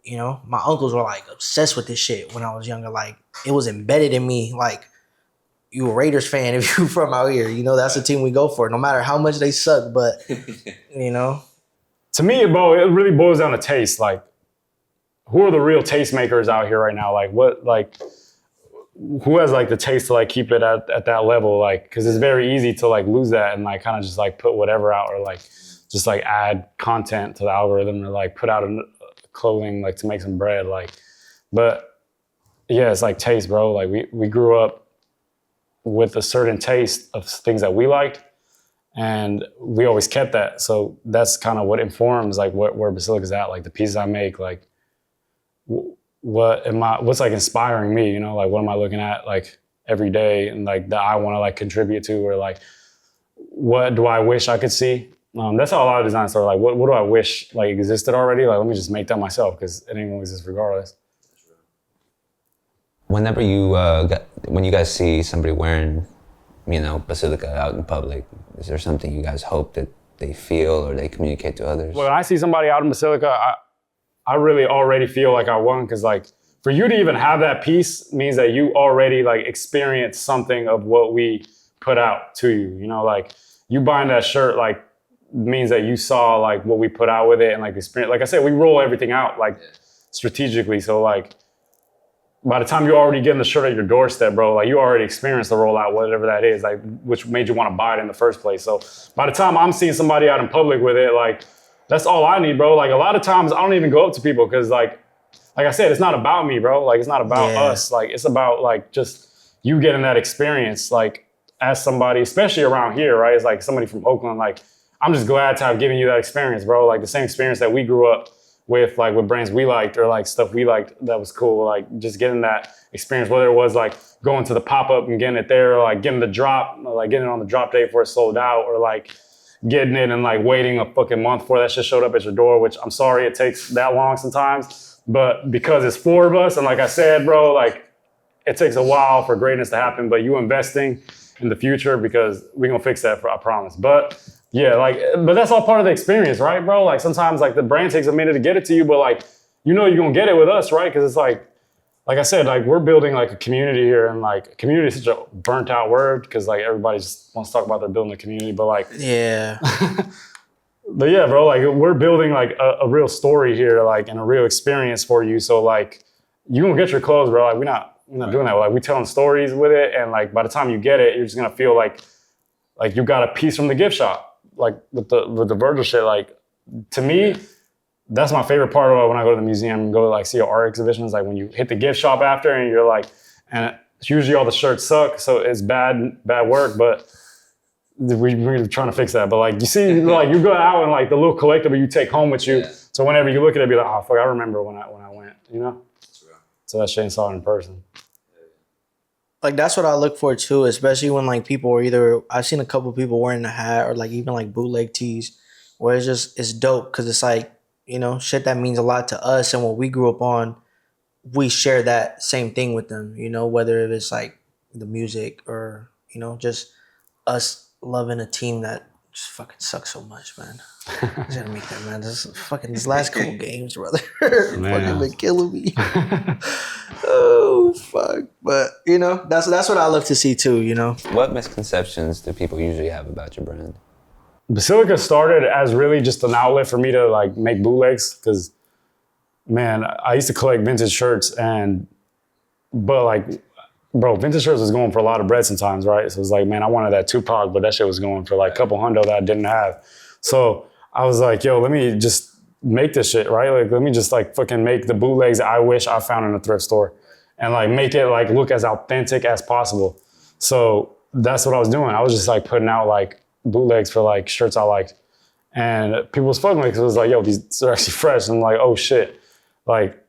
Speaker 3: you know, my uncles were like obsessed with this shit when I was younger. Like it was embedded in me. Like you a Raiders fan if you from out here, you know, that's the team we go for, no matter how much they suck. But you know,
Speaker 1: to me, bro, it really boils down to taste. Like, who are the real tastemakers out here right now? Like, what, like, who has like the taste to like keep it at that level? Like, because it's very easy to like lose that and like kind of just like put whatever out or like just like add content to the algorithm or like put out clothing like to make some bread. Like, but yeah, it's like taste, bro. Like we grew up with a certain taste of things that we liked. And we always kept that. So that's kind of what informs like where Basilica's at, like the pieces I make, like what's like inspiring me, you know, like what am I looking at like every day and like that I want to like contribute to, or like what do I wish I could see? That's how a lot of designs are like, what do I wish like existed already? Like, let me just make that myself because it ain't gonna exist regardless.
Speaker 2: Whenever when you guys see somebody wearing, you know, Basilica out in public, is there something you guys hope that they feel or they communicate to others?
Speaker 1: When I see somebody out in Basilica, I really already feel like I won, because like for you to even have that piece means that you already like experienced something of what we put out to you. You know, like you buying that shirt like means that you saw like what we put out with it and like experience. Like I said, we roll everything out like strategically. So like by the time you're already getting the shirt at your doorstep, bro, like you already experienced the rollout, whatever that is, like which made you want to buy it in the first place. So by the time I'm seeing somebody out in public with it, like that's all I need, bro. Like a lot of times I don't even go up to people because like I said, it's not about me, bro. Like it's not about us. Like it's about like just you getting that experience, like as somebody, especially around here, right? It's like somebody from Oakland. Like I'm just glad to have given you that experience, bro. Like the same experience that we grew up with, like with brands we liked or like stuff we liked that was cool. Like just getting that experience, whether it was like going to the pop-up and getting it there, or like getting the drop, like getting it on the drop date before it sold out, or like getting it and like waiting a fucking month before that shit showed up at your door, which I'm sorry it takes that long sometimes, but because it's 4 of us, and like I said, bro, like it takes a while for greatness to happen, but you investing in the future because we're gonna fix that, I promise. But yeah, like, but that's all part of the experience, right, bro? Like sometimes like the brand takes a minute to get it to you, but like, you know you're gonna get it with us, right? Because it's like I said, like we're building like a community here, and like community is such a burnt out word because like everybody just wants to talk about they're building a community, but like yeah. But yeah, bro, like we're building like a real story here, like and a real experience for you. So like you gonna get your clothes, bro. Like we're not doing that. Like we telling stories with it, and like by the time you get it, you're just gonna feel like you got a piece from the gift shop, like with the Virgil shit. Like to me, that's my favorite part of when I go to the museum and go to like see your art exhibitions. Like when you hit the gift shop after and you're like, and it's usually all the shirts suck, so it's bad work. But we're trying to fix that. But like, you see, like you go out and like the little collectible you take home with you. Yeah. So whenever you look at it, be like, oh fuck, I remember when I went, you know? So that shit saw it in person.
Speaker 3: Like that's what I look for too, especially when like people are either, I've seen a couple of people wearing a hat or like even like bootleg tees where it's dope because it's like, you know, shit that means a lot to us and what we grew up on, we share that same thing with them, you know, whether it's like the music or, you know, just us loving a team that just fucking sucks so much, man. I gotta make that, man. This last couple games, brother. Fucking been killing me. Oh fuck. But you know, that's what I love to see too, you know.
Speaker 2: What misconceptions do people usually have about your brand?
Speaker 1: Basilica started as really just an outlet for me to like make bootlegs because, man, I used to collect vintage shirts but like, bro, vintage shirts was going for a lot of bread sometimes, right? So it was like, man, I wanted that Tupac, but that shit was going for like a couple hundo that I didn't have. So I was like, yo, let me just make this shit, right? Like, let me just like fucking make the bootlegs I wish I found in a thrift store and like make it like look as authentic as possible. So that's what I was doing. I was just like putting out like bootlegs for like shirts I liked. And people was fucking with me because it was like, yo, these are actually fresh. And I'm like, oh shit, like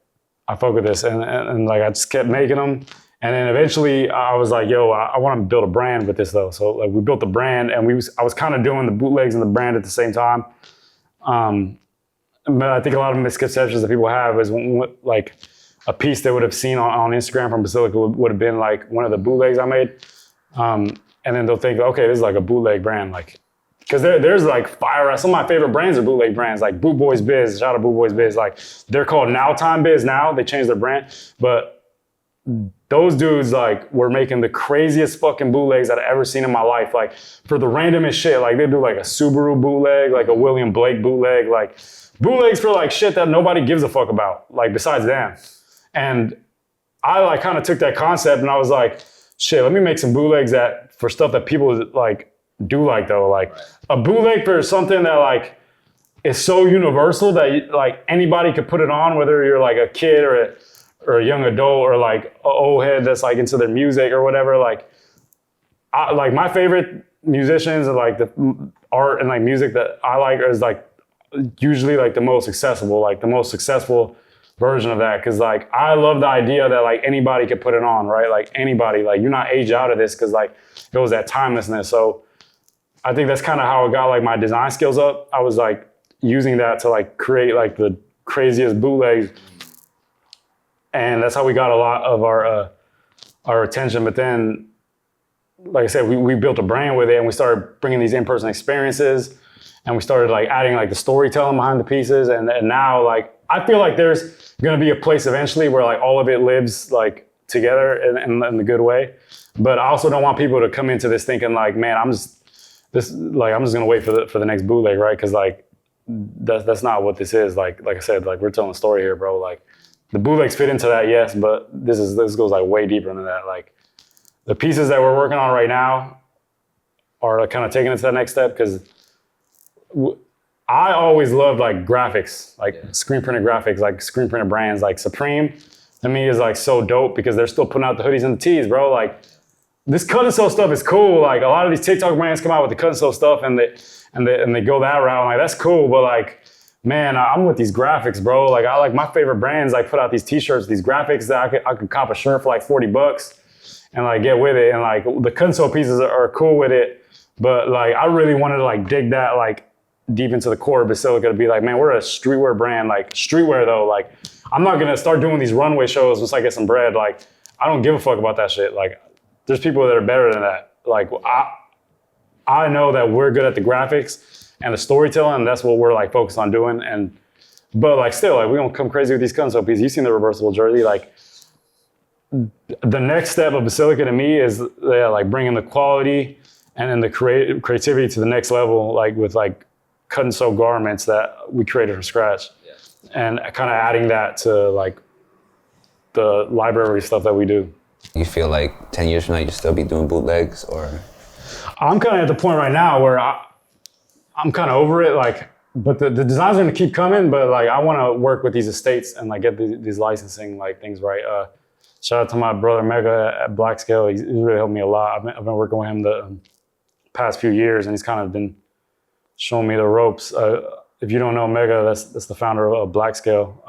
Speaker 1: I fuck with this. And like I just kept making them. And then eventually I was like, yo, I want to build a brand with this though. So like we built the brand and I was kind of doing the bootlegs and the brand at the same time. But I think a lot of misconceptions that people have is like a piece they would have seen on Instagram from Basilica would have been like one of the bootlegs I made. And then they'll think, okay, this is like a bootleg brand. Like, cause there's like fire, some of my favorite brands are bootleg brands, like Boot Boys Biz, shout out Boot Boys Biz. Like they're called Now Time Biz now, they changed their brand. But those dudes like were making the craziest fucking bootlegs that I've ever seen in my life. Like for the randomest shit, like they do like a Subaru bootleg, like a William Blake bootleg, like bootlegs for like shit that nobody gives a fuck about, like besides them. And I like kind of took that concept and I was like, shit, let me make some bootlegs for stuff that people like do like though. Like a bootleg for something that like is so universal that like anybody could put it on, whether you're like a kid or a young adult or like an old head that's like into their music or whatever. Like like my favorite musicians and like the art and like music that I like is like usually like the most accessible, like the most successful version of that. Cause like I love the idea that like anybody could put it on, right? Like anybody, like you're not aged out of this cause like it was that timelessness. So I think that's kind of how I got like my design skills up. I was like using that to like create like the craziest bootlegs. And that's how we got a lot of our attention. But then, like I said, we built a brand with it and we started bringing these in-person experiences and we started like adding like the storytelling behind the pieces. And now like, I feel like there's gonna be a place eventually where like all of it lives like together in the good way. But I also don't want people to come into this thinking like, man, I'm just gonna wait for the next bootleg, right? Cause like, that's not what this is. Like I said, like we're telling a story here, bro. Like the bootlegs fit into that, yes, but this goes like way deeper than that. Like the pieces that we're working on right now are kind of taking it to that next step because I always loved like graphics, like screen printed graphics, like screen printed brands, like Supreme to me is like so dope because they're still putting out the hoodies and the tees, bro. Like this cut and sew stuff is cool. Like a lot of these TikTok brands come out with the cut and sew stuff and they go that route. I'm like, that's cool, but like, man, I'm with these graphics, bro. Like I like my favorite brands like put out these t-shirts, these graphics that I could cop a shirt for like $40 and like get with it. And like the cut and sew pieces are cool with it. But like I really wanted to like dig that like deep into the core of Basilica to be like, man, we're a streetwear brand. Like streetwear though, like I'm not gonna start doing these runway shows once I get some bread. Like I don't give a fuck about that shit. Like there's people that are better than that. Like I know that we're good at the graphics and the storytelling, and that's what we're like focused on doing. But like still, like we don't come crazy with these cut and sew pieces. You've seen the reversible jersey. Like the next step of Basilica to me is like bringing the quality and then the creativity to the next level, like with like cut and sew garments that we created from scratch, and kind of adding that to like the library stuff that we do.
Speaker 2: You feel like 10 years from now, you'll still be doing bootlegs or?
Speaker 1: I'm kind of at the point right now where I'm kind of over it, like, but the designs are gonna keep coming, but like I wanna work with these estates and like get these licensing like things right. Shout out to my brother Mega at Black Scale. He's really helped me a lot. I've been working with him to past few years, and he's kind of been showing me the ropes. If you don't know Mega, that's the founder of Black Scale,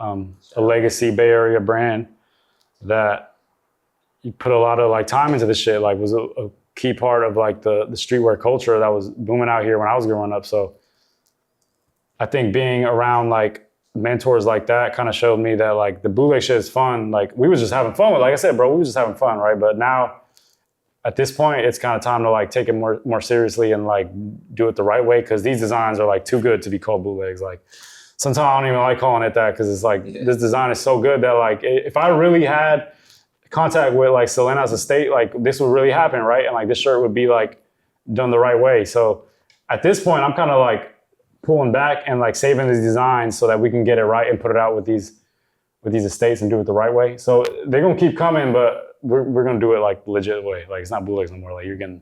Speaker 1: a legacy Bay Area brand that you put a lot of like time into this shit. Like was a key part of like the streetwear culture that was booming out here when I was growing up. So I think being around like mentors like that kind of showed me that like the bootleg shit is fun. Like we was just having fun with, like I said, bro, we was just having fun, right? But now at this point, it's kind of time to like take it more seriously and like do it the right way, because these designs are like too good to be called bootlegs. Like sometimes I don't even like calling it that, because it's like this design is so good that like if I really had contact with like Selena's estate, like this would really happen, right? And like this shirt would be like done the right way. So at this point, I'm kind of like pulling back and like saving these designs so that we can get it right and put it out with these estates and do it the right way. So they're gonna keep coming, but we're gonna do it like the legit way. Like it's not bootlegs no more. Like you're getting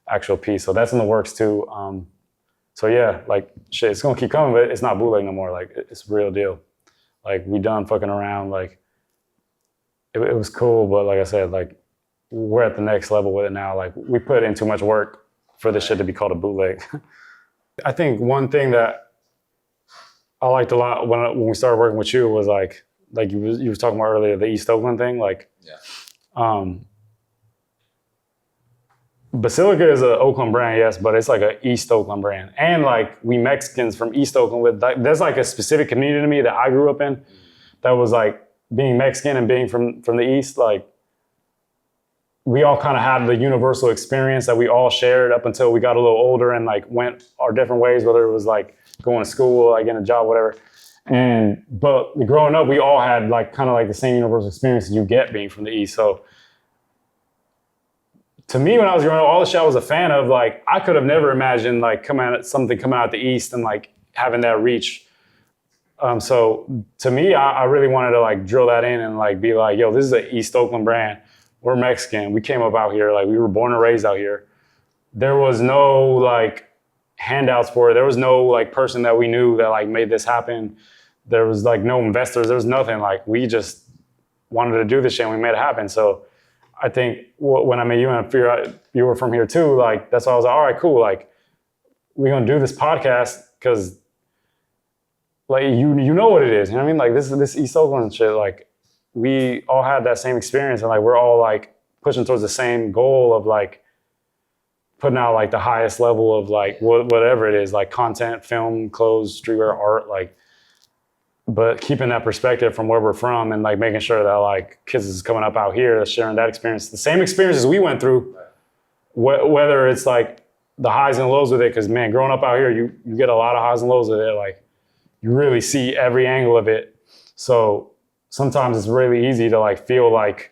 Speaker 1: actual piece. So that's in the works too. So yeah, like shit, it's gonna keep coming, but it's not bootleg no more. Like it's real deal. Like we done fucking around. Like it was cool, but like I said, like we're at the next level with it now. Like we put in too much work for this shit to be called a bootleg. I think one thing that I liked a lot when we started working with you was like you was talking about earlier, the East Oakland thing. Like, Basilica is an Oakland brand, yes, but it's like an East Oakland brand. And like we Mexicans from East Oakland, with like, there's like a specific community to me that I grew up in that was like being Mexican and being from the East. Like we all kind of had the universal experience that we all shared up until we got a little older and like went our different ways, whether it was like going to school, like getting a job, whatever. But growing up, we all had like kind of like the same universal experience you get being from the East. So to me, when I was growing up, all the shit I was a fan of, like I could have never imagined like something coming out the East and like having that reach. So to me, I really wanted to like drill that in and like be like, yo, this is an East Oakland brand. We're Mexican. We came up out here. Like we were born and raised out here. There was no like handouts for it. There was no like person that we knew that like made this happen. There was like no investors. There was nothing. Like we just wanted to do this shit and we made it happen. So I think when I met you and I figured out you were from here too, like that's why I was like, all right, cool. Like we're gonna do this podcast because like you know what it is. You know what I mean? Like this East Oakland shit, like we all had that same experience and like we're all like pushing towards the same goal of like putting out like the highest level of like whatever it is, like content, film, clothes, streetwear, art, like, but keeping that perspective from where we're from and like making sure that like kids is coming up out here sharing that experience, the same experiences we went through, whether it's like the highs and lows with it. Cause man, growing up out here, you get a lot of highs and lows with it. Like you really see every angle of it. So sometimes it's really easy to like feel like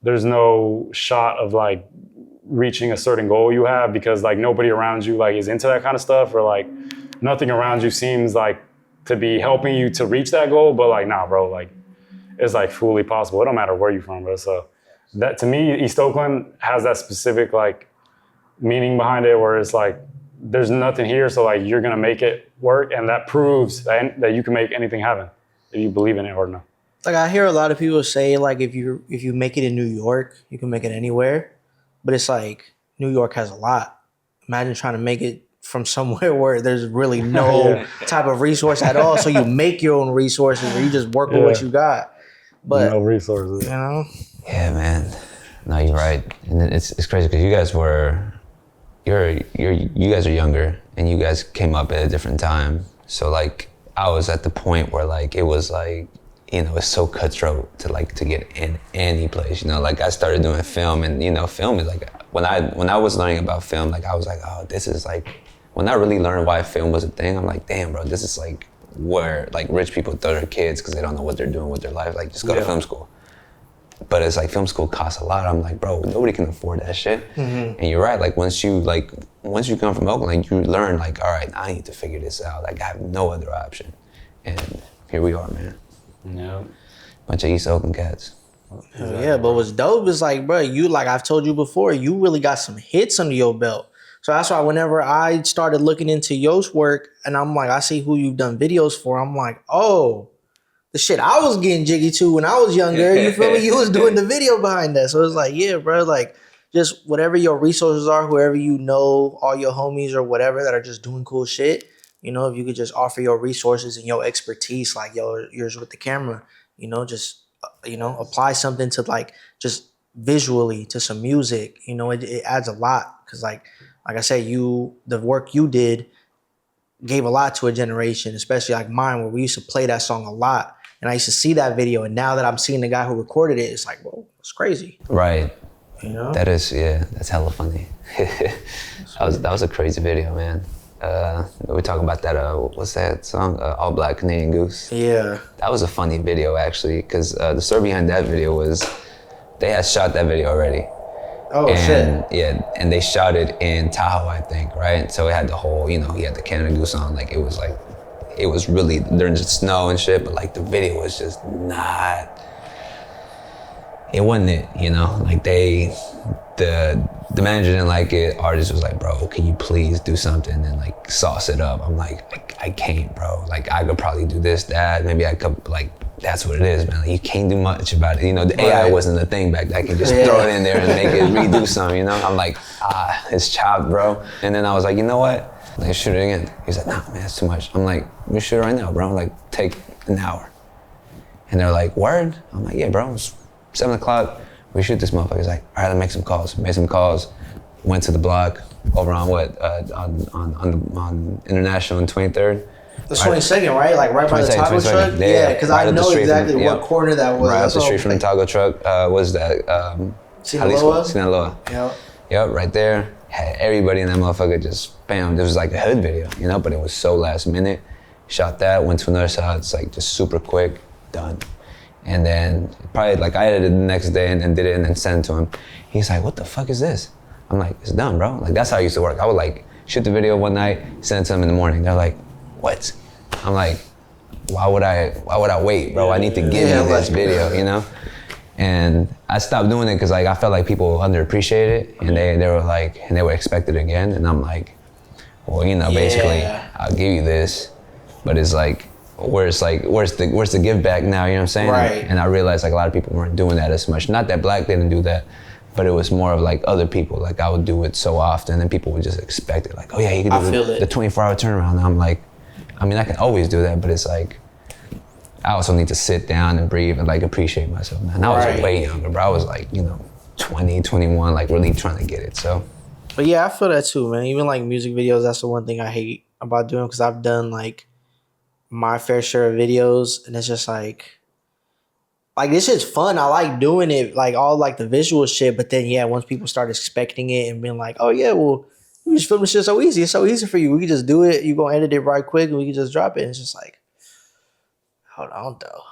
Speaker 1: there's no shot of like reaching a certain goal you have because like nobody around you like is into that kind of stuff, or like nothing around you seems like to be helping you to reach that goal. But like, nah, bro, like it's like fully possible. It don't matter where you're from, bro. So that to me, East Oakland has that specific like meaning behind it where it's like, there's nothing here. So like, you're going to make it work. And that proves that you can make anything happen if you believe in it or not.
Speaker 3: Like I hear a lot of people say like, if you make it in New York, you can make it anywhere. But it's like, New York has a lot. Imagine trying to make it from somewhere where there's really no type of resource at all. So you make your own resources or you just work with what you got. But
Speaker 1: no resources.
Speaker 3: You know?
Speaker 2: Yeah, man. No, you're right. And it's crazy because you guys are younger and you guys came up at a different time. So like I was at the point where like it was like, you know, it's so cutthroat to get in any place. You know, like I started doing film and, you know, film is like when I was learning about film, like I was like, oh, this is like, when I really learned why film was a thing, I'm like, damn, bro, this is like where like rich people throw their kids because they don't know what they're doing with their life. Like just go to film school. But it's like film school costs a lot. I'm like, bro, nobody can afford that shit. Mm-hmm. And you're right. Like once you come from Oakland, you learn like, all right, I need to figure this out. Like I have no other option. And here we are, man.
Speaker 1: No.
Speaker 2: Bunch of East Oakland cats.
Speaker 3: Exactly. Yeah, but what's dope is like, bro, you like I've told you before, you really got some hits under your belt. So that's why whenever I started looking into Yo's work and I'm like, I see who you've done videos for, I'm like, oh, the shit I was getting jiggy to when I was younger, you feel me? You was doing the video behind that. So it's like, yeah, bro, like just whatever your resources are, whoever you know, all your homies or whatever that are just doing cool shit. You know, if you could just offer your resources and your expertise, like yours with the camera, you know, just apply something to like just visually to some music. You know, it adds a lot because like I said, the work you did gave a lot to a generation, especially like mine, where we used to play that song a lot. And I used to see that video, and now that I'm seeing the guy who recorded it, it's like, whoa, it's crazy.
Speaker 2: Right.
Speaker 3: You know?
Speaker 2: That's hella funny. that was a crazy video, man. We talking about that, what's that song? All Black Canadian Goose.
Speaker 3: Yeah.
Speaker 2: That was a funny video, actually, because the story behind that video was they had shot that video already.
Speaker 3: Oh,
Speaker 2: and,
Speaker 3: shit.
Speaker 2: Yeah, and they shot it in Tahoe, I think, right? So it had the whole, he had the Canada Goose on, like, it was really during the snow and shit, but like the video was just not, it wasn't it, like the manager didn't like it, artist was like, bro, can you please do something and like sauce it up? I'm like, I can't, bro. Like I could probably do this, that, maybe I could, like, that's what it is, man. Like, you can't do much about it. The AI wasn't a thing back then. I can just throw it in there and make it redo something, I'm like, it's chopped, bro. And then I was like, you know what? Let's shoot it again. He's like, nah, man, it's too much. I'm like, we shoot it right now, bro. Like, take an hour. And they're like, word? I'm like, yeah, bro, it's 7 o'clock. We shoot this motherfucker. He's like, all right, let's make some calls. Made some calls. Went to the block over on on International and 23rd.
Speaker 3: The 22nd, right? Like right by the taco truck? Yeah, because I know exactly what corner that was.
Speaker 2: Right up the street from the taco truck was that
Speaker 3: Sinaloa?
Speaker 2: Sinaloa.
Speaker 3: Yep.
Speaker 2: Yep, right there. Had everybody in that motherfucker just bam. It was like a hood video, but it was so last minute. Shot that, went to another side. It's like just super quick, done. And then probably like I edited it the next day and then did it and then sent it to him. He's like, what the fuck is this? I'm like, it's done, bro. Like that's how I used to work. I would like shoot the video one night, send it to them in the morning. They're like, what? I'm like, why would I wait, bro? I need to give you this video, And I stopped doing it because like I felt like people underappreciate it and they were like, and they would expect it again. And I'm like, well, basically I'll give you this, but it's like, where's the give back now, you know what I'm saying?
Speaker 3: Right.
Speaker 2: And I realized like a lot of people weren't doing that as much. Not that Black didn't do that, but it was more of like other people. Like I would do it so often and people would just expect it. Like, oh yeah, you can do the 24-hour turnaround. And I'm like, I mean, I can always do that, but it's like, I also need to sit down and breathe and like appreciate myself, man. I was way younger, bro. I was like, 20, 21, like really trying to get it, so.
Speaker 3: But yeah, I feel that too, man. Even like music videos, that's the one thing I hate about doing because I've done like my fair share of videos and it's just like this shit's fun. I like doing it, like all like the visual shit, but then yeah, once people start expecting it and being like, oh yeah, well, we just film this shit so easy. It's so easy for you. We can just do it. You gonna edit it right quick and we can just drop it. And it's just like, hold on though.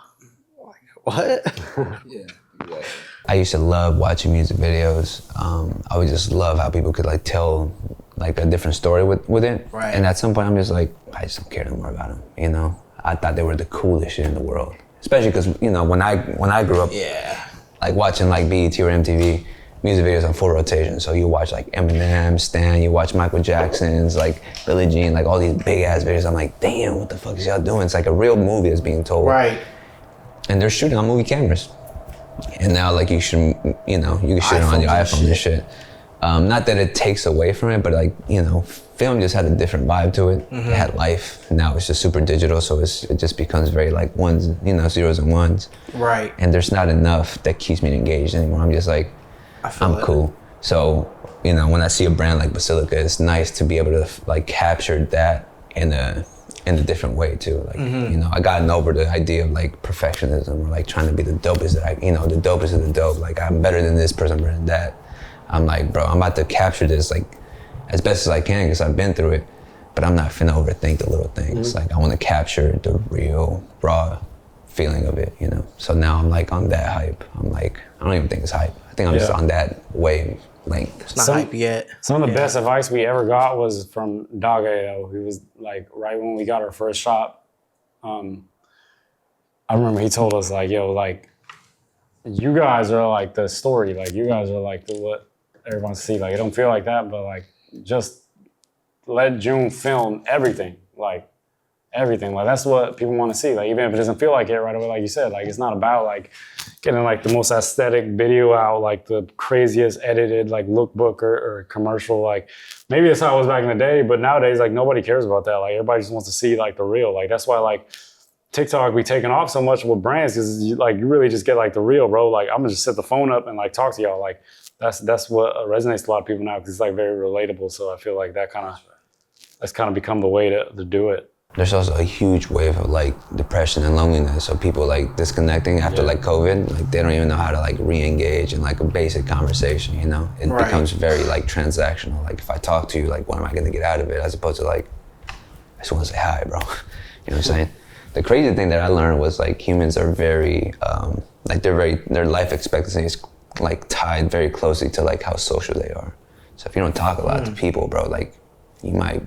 Speaker 3: Like, what?
Speaker 2: Yeah, exactly. I used to love watching music videos. I would just love how people could like tell like a different story with it.
Speaker 3: Right.
Speaker 2: And at some point I'm just like, I just don't care no more about them, I thought they were the coolest shit in the world. Especially because, when I grew up, like watching like BET or MTV, music videos on full rotation. So you watch like Eminem, Stan, you watch Michael Jackson's, like Billie Jean, like all these big ass videos. I'm like, damn, what the fuck is y'all doing? It's like a real movie that's being told.
Speaker 3: Right.
Speaker 2: And they're shooting on movie cameras. And now like you can shoot it on your iPhone and shit. Not that it takes away from it, but like, film just had a different vibe to it. Mm-hmm. It had life. Now it's just super digital, so it just becomes very like ones, zeros and ones.
Speaker 3: Right.
Speaker 2: And there's not enough that keeps me engaged anymore. I'm just like, I'm cool. So, when I see a brand like Basilica, it's nice to be able to like capture that in a different way too. Like, I gotten over the idea of like perfectionism or like trying to be the dopest the dopest of the dope. Like I'm better than this person, better than that. I'm like, bro, I'm about to capture this like as best as I can because I've been through it, but I'm not finna overthink the little things. Like I want to capture the real raw feeling of it, So now I'm like on that hype. I'm like, I don't even think it's hype. I think I'm just on that wave length.
Speaker 3: It's not hype yet.
Speaker 1: Some of the best advice we ever got was from Dage, though. He was like, right when we got our first shop, I remember he told us like, yo, like, you guys are like the story. Like you guys are like what everyone see. Like it don't feel like that, but like just let June film everything. Like everything. Like that's what people want to see. Like even if it doesn't feel like it right away, like you said, like it's not about like, getting like the most aesthetic video out, like the craziest edited like lookbook or commercial. Like maybe that's how it was back in the day, but nowadays like nobody cares about that. Like everybody just wants to see like the real. Like that's why like TikTok be taking off so much with brands because you really just get like the real, bro. Like I'm gonna just set the phone up and like talk to y'all. Like that's what resonates to a lot of people now because it's like very relatable. So I feel like that's kind of become the way to do it.
Speaker 2: There's also a huge wave of like depression and loneliness. So people like disconnecting after like COVID, like they don't even know how to like re-engage in like a basic conversation, you know? It becomes very like transactional. Like if I talk to you, like what am I gonna get out of it? As opposed to like, I just wanna say hi, bro. You know what I'm saying? The crazy thing that I learned was like humans are very, their life expectancy is like tied very closely to like how social they are. So if you don't talk a lot to people, bro, like you might,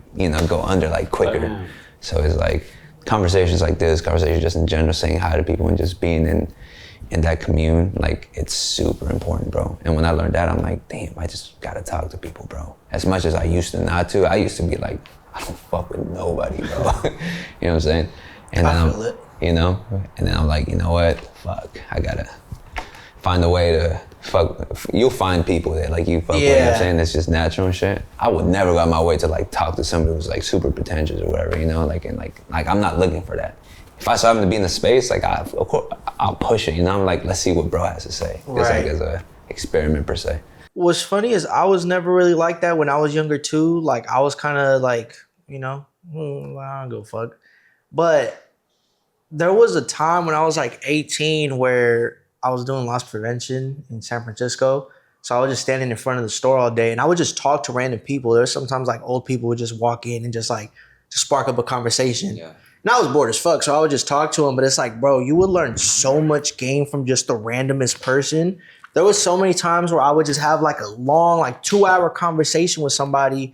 Speaker 2: go under like quicker. So it's like conversations like this, conversations just in general, saying hi to people and just being in that commune, like it's super important, bro. And when I learned that, I'm like, damn, I just gotta talk to people, bro. As much as I used to not to, I used to be like, I don't fuck with nobody, bro. You know what I'm saying? And then and then I'm like, you know what? Fuck, I gotta find a way to you'll find people that like you fuck with, you know what I'm saying? It's just natural and shit. I would never go out my way to like talk to somebody who's like super pretentious or whatever, like I'm not looking for that. If I saw him to be in the space, like of course I'll push it, I'm like, let's see what bro has to say. It's like as a experiment per se.
Speaker 3: What's funny is I was never really like that when I was younger too. Like I was kind of like, I don't go fuck. But there was a time when I was like 18 where I was doing loss prevention in San Francisco. So I was just standing in front of the store all day and I would just talk to random people. There's sometimes like old people would just walk in and just spark up a conversation. Yeah. And I was bored as fuck. So I would just talk to them. But it's like, bro, you would learn so much game from just the randomest person. There was so many times where I would just have like a long, like 2-hour conversation with somebody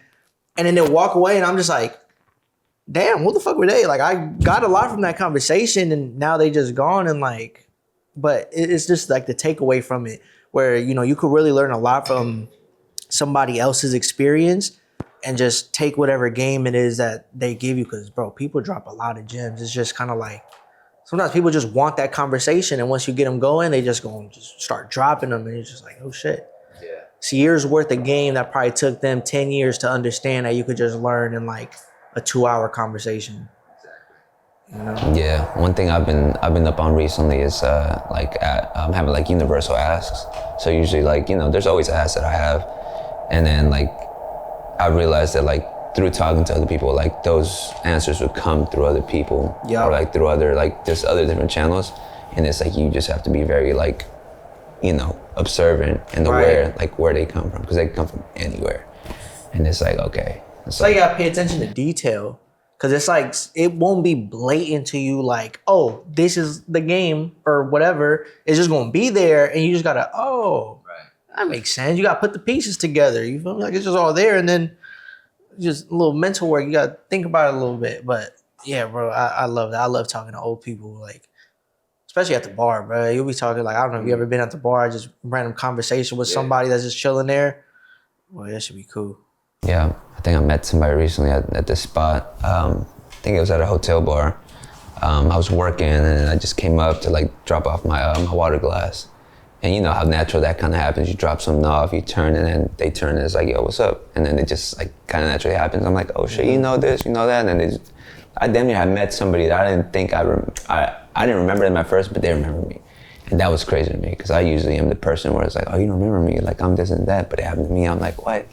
Speaker 3: and then they'll walk away and I'm just like, damn, what the fuck were they? Like I got a lot from that conversation and now they just gone and like, but it's just like the takeaway from it where, you could really learn a lot from somebody else's experience and just take whatever game it is that they give you. Cause bro, people drop a lot of gems. It's just kind of like, sometimes people just want that conversation. And once you get them going, they just go and just start dropping them. And it's just like, oh shit. Yeah. It's years worth of game that probably took them 10 years to understand that you could just learn in like a 2-hour conversation.
Speaker 2: Yeah, one thing I've been up on recently is having like universal asks. So usually like, there's always asks that I have. And then like, I realized that like through talking to other people, like those answers would come through other people or like through other, like just other different channels. And it's like, you just have to be very like, observant and aware, like where they come from, because they come from anywhere. And it's like, okay.
Speaker 3: It's like you gotta pay attention to detail. Cause it's like, it won't be blatant to you like, oh, this is the game or whatever. It's just gonna be there and you just gotta, that makes sense. You gotta put the pieces together. You feel me? Like it's just all there and then just a little mental work. You gotta think about it a little bit. But yeah, bro, I love that. I love talking to old people, like, especially at the bar, bro. You'll be talking like, I don't know if you ever been at the bar, just random conversation with somebody that's just chilling there. Well, that should be cool.
Speaker 2: Yeah, I think I met somebody recently at this spot. I think it was at a hotel bar. I was working and I just came up to like drop off my water glass. And you know how natural that kind of happens. You drop something off, you turn and then they turn and it's like, yo, what's up? And then it just like kind of naturally happens. I'm like, oh shit, you know this, you know that? And then I damn near had met somebody that I didn't think I didn't remember them at first, but they remember me. And that was crazy to me because I usually am the person where it's like, oh, you don't remember me? Like I'm this and that, but it happened to me. I'm like, what?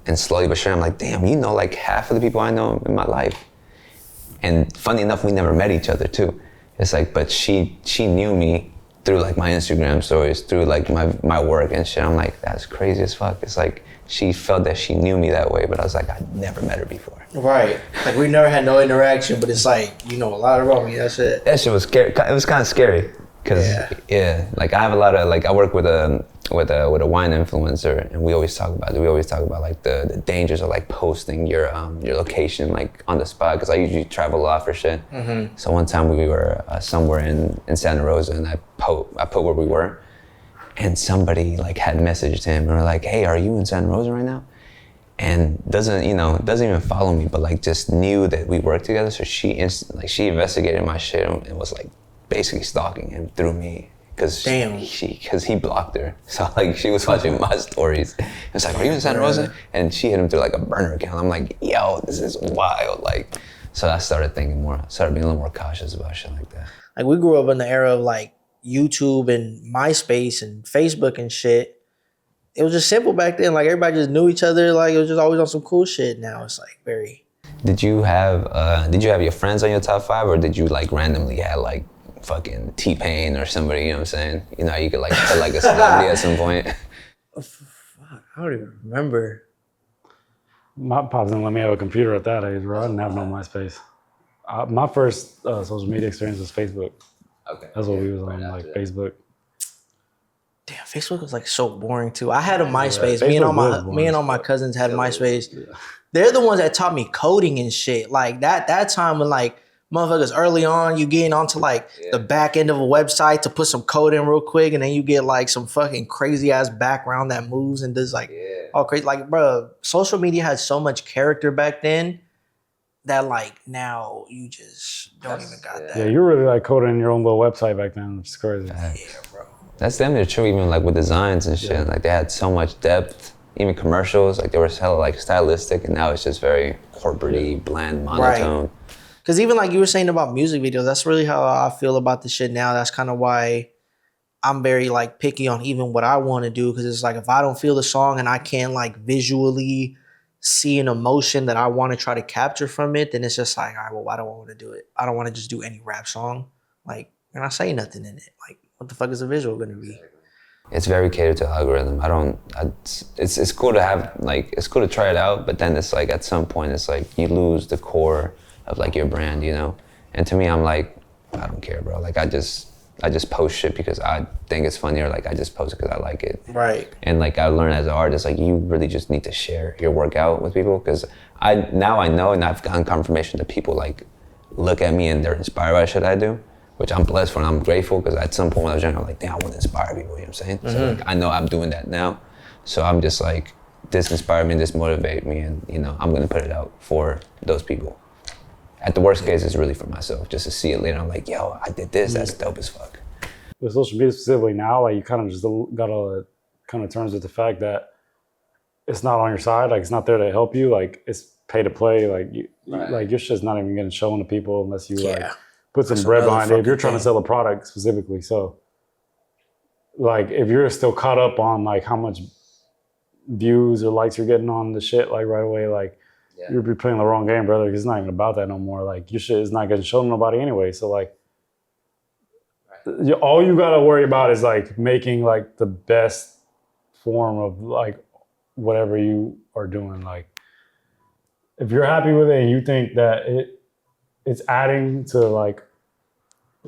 Speaker 2: And slowly but surely, I'm like, damn, you know like half of the people I know in my life. And funny enough, we never met each other too. It's like, but she knew me through like my Instagram stories, through like my work and shit. I'm like, that's crazy as fuck. It's like, she felt that she knew me that way, but I was like, I never met her before.
Speaker 3: Right. Like we never had no interaction, but it's like, you know a lot about me, that's it.
Speaker 2: That shit was scary. It was kind of scary. Cause like I have a lot of, like I work with a wine influencer and we always talk about like the dangers of like posting your location like on the spot. Cause I usually travel a lot for shit. Mm-hmm. So one time we were somewhere in Santa Rosa and I put where we were and somebody like had messaged him and were like, hey, are you in Santa Rosa right now? And doesn't even follow me, but like just knew that we worked together. So she investigated my shit and was like basically stalking him through me. because
Speaker 3: Damn.
Speaker 2: he blocked her. So like she was watching my stories. It's like, are you in Santa Rosa? And she hit him through like a burner account. I'm like, yo, this is wild. Like, so I started being a little more cautious about shit like that.
Speaker 3: Like we grew up in the era of like YouTube and MySpace and Facebook and shit. It was just simple back then. Like everybody just knew each other. Like it was just always on some cool shit. Now it's like very.
Speaker 2: Did you have your friends on your top 5, or did you like randomly have like fucking T-Pain or somebody, you know what I'm saying? You know, you could like put like a celebrity at some point.
Speaker 3: Fuck, I don't even remember.
Speaker 1: My pops didn't let me have a computer at that age, bro. I didn't have no MySpace. My first social media experience was Facebook.
Speaker 2: Okay.
Speaker 1: That's what we was on, like Facebook.
Speaker 3: Damn, Facebook was like so boring too. I had a MySpace.
Speaker 1: Yeah,
Speaker 3: me and
Speaker 1: Facebook
Speaker 3: all my cousins had MySpace. Yeah. They're the ones that taught me coding and shit. Like that time when like motherfuckers early on, you getting onto like the back end of a website to put some code in real quick, and then you get like some fucking crazy ass background that moves and does like all crazy. Like, bro, social media had so much character back then that like now you just don't even got that.
Speaker 1: Yeah, you were really like coding your own little website back then, which is crazy.
Speaker 3: Yeah, bro.
Speaker 2: That's damn near true, even like with designs and shit. Like they had so much depth. Even commercials, like they were hella like stylistic, and now it's just very corporate-y, bland, monotone.
Speaker 3: Right. Because even like you were saying about music videos, that's really how I feel about the shit now. That's kind of why I'm very like picky on even what I want to do. Because it's like if I don't feel the song and I can't like visually see an emotion that I want to try to capture from it, then it's just like, all right, well, why do I want to do it? I don't want to just do any rap song. Like, you're not saying nothing in it. Like, what the fuck is the visual going to be?
Speaker 2: It's very catered to algorithm. It's cool to have, like, it's cool to try it out, but then it's like, at some point, it's like, you lose the core of like your brand, you know? And to me, I'm like, I don't care, bro. Like, I just post shit because I think it's funny, or like, I just post it because I like it.
Speaker 3: Right.
Speaker 2: And like, I learned as an artist, like, you really just need to share your workout with people, because now I know, and I've gotten confirmation that people like look at me and they're inspired by shit I do, which I'm blessed for, and I'm grateful, because at some point when I was younger, I'm like, damn, I want to inspire people, you know what I'm saying? Mm-hmm. So like, I know I'm doing that now. So I'm just like, this inspired me, this motivated me, and you know, I'm gonna put it out for those people. At the worst case, it's really for myself, just to see it later. I'm like, yo, I did this, that's dope as fuck.
Speaker 1: With social media specifically now, like you kind of just gotta come to terms with the fact that it's not on your side, like it's not there to help you, like it's pay to play, like like your shit's not even getting shown to people unless you like put some bread behind it if you're trying to sell a product specifically. So like if you're still caught up on like how much views or likes you're getting on the shit like right away, like you're playing the wrong game, brother, because it's not even about that no more. Like your shit is not getting shown to nobody anyway. So like all you gotta worry about is like making like the best form of like whatever you are doing. Like if you're happy with it and you think that it's adding to like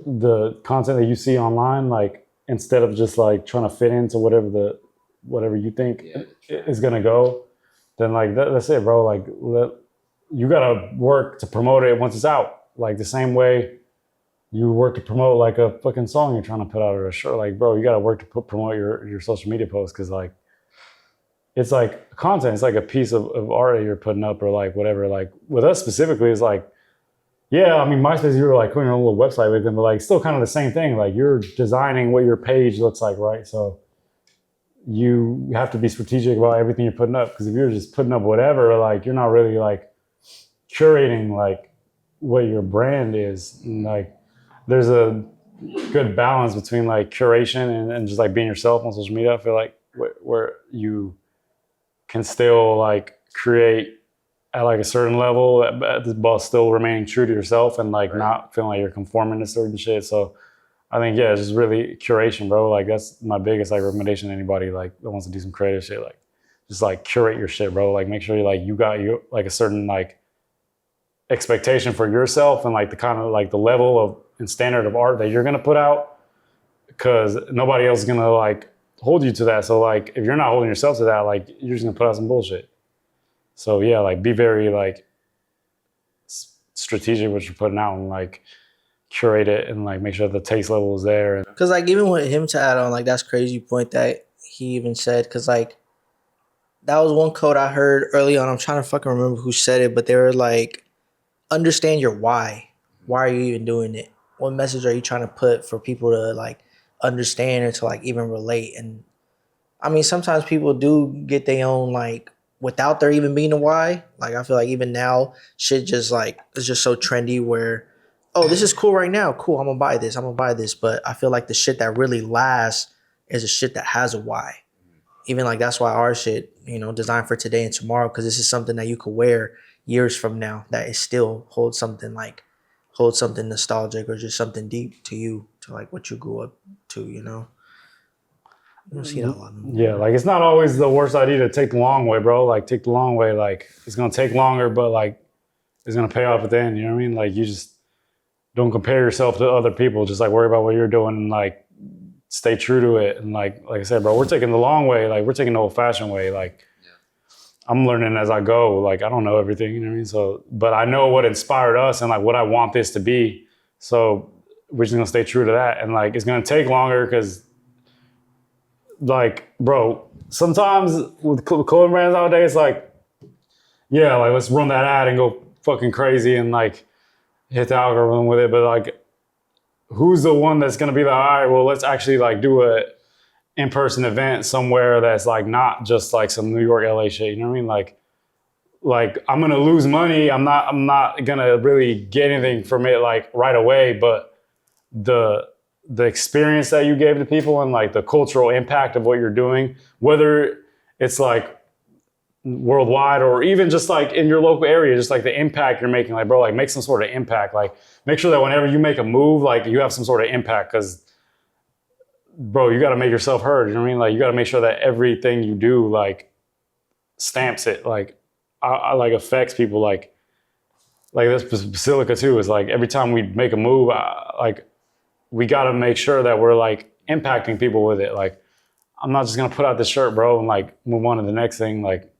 Speaker 1: the content that you see online, like instead of just like trying to fit into whatever you think is gonna go, then like that's it, bro. Like you gotta work to promote it once it's out. Like the same way you work to promote like a fucking song you're trying to put out or a show. Like, bro, you gotta work to promote your social media posts, because like it's like content. It's like a piece of art that you're putting up or like whatever. Like with us specifically, it's like, yeah, I mean, MySpace, you were like putting a little website with them, but like still kind of the same thing. Like you're designing what your page looks like, right? So you have to be strategic about everything you're putting up, because if you're just putting up whatever, like you're not really like curating like what your brand is. And like there's a good balance between like curation and just like being yourself on social media. I feel like where you can still like create at like a certain level, but still remaining true to yourself and like not feeling like you're conforming to certain shit. So I think, yeah, it's just really curation, bro. Like that's my biggest like recommendation to anybody like that wants to do some creative shit. Like just like curate your shit, bro. Like make sure you got like a certain like expectation for yourself and like the kind of like the level of and standard of art that you're gonna put out, because nobody else is gonna like hold you to that. So like if you're not holding yourself to that, like you're just gonna put out some bullshit. So yeah, like be very like strategic what you're putting out and like curate it and like make sure the taste level is there.
Speaker 3: Because like even with him to add on, like that's crazy point that he even said, because like that was one quote I heard early on. I'm trying to fucking remember who said it, but they were like, understand your why. Why are you even doing it? What message are you trying to put for people to like understand or to like even relate. And I mean, sometimes people do get their own like without there even being a why. Like I feel like even now, shit just like it's just so trendy where, oh, this is cool right now. Cool, I'm gonna buy this. I'm gonna buy this. But I feel like the shit that really lasts is the shit that has a why. Even like that's why our shit, you know, designed for today and tomorrow, because this is something that you could wear years from now that it still holds something nostalgic or just something deep to you, to like what you grew up to, you know. You don't see that a lot.
Speaker 1: Yeah, like it's not always the worst idea to take the long way, bro. Like take the long way. Like it's gonna take longer, but like it's gonna pay off at the end. You know what I mean? Like you just don't compare yourself to other people. Just like worry about what you're doing and like stay true to it. And like I said, bro, we're taking the long way. Like we're taking the old fashioned way. Like I'm learning as I go. Like I don't know everything. You know what I mean? So, but I know what inspired us and like what I want this to be. So we're just gonna stay true to that. And like it's gonna take longer because. Like, bro, sometimes with clothing brands nowadays, like, yeah, like let's run that ad and go fucking crazy and like hit the algorithm with it. But like, who's the one that's gonna be like, all right, well, let's actually like do a in-person event somewhere that's like not just like some New York, LA shit. You know what I mean? Like I'm gonna lose money. I'm not gonna really get anything from it like right away. But the experience that you gave to people and like the cultural impact of what you're doing, whether it's like worldwide or even just like in your local area, just like the impact you're making, like, bro, like make some sort of impact. Like make sure that whenever you make a move, like you have some sort of impact because, bro, you got to make yourself heard. You know what I mean? Like you got to make sure that everything you do, like stamps it, like I like affects people. Like this Basilica too is like every time we make a move, like, we got to make sure that we're like impacting people with it. Like, I'm not just going to put out this shirt, bro, and like move on to the next thing. Like,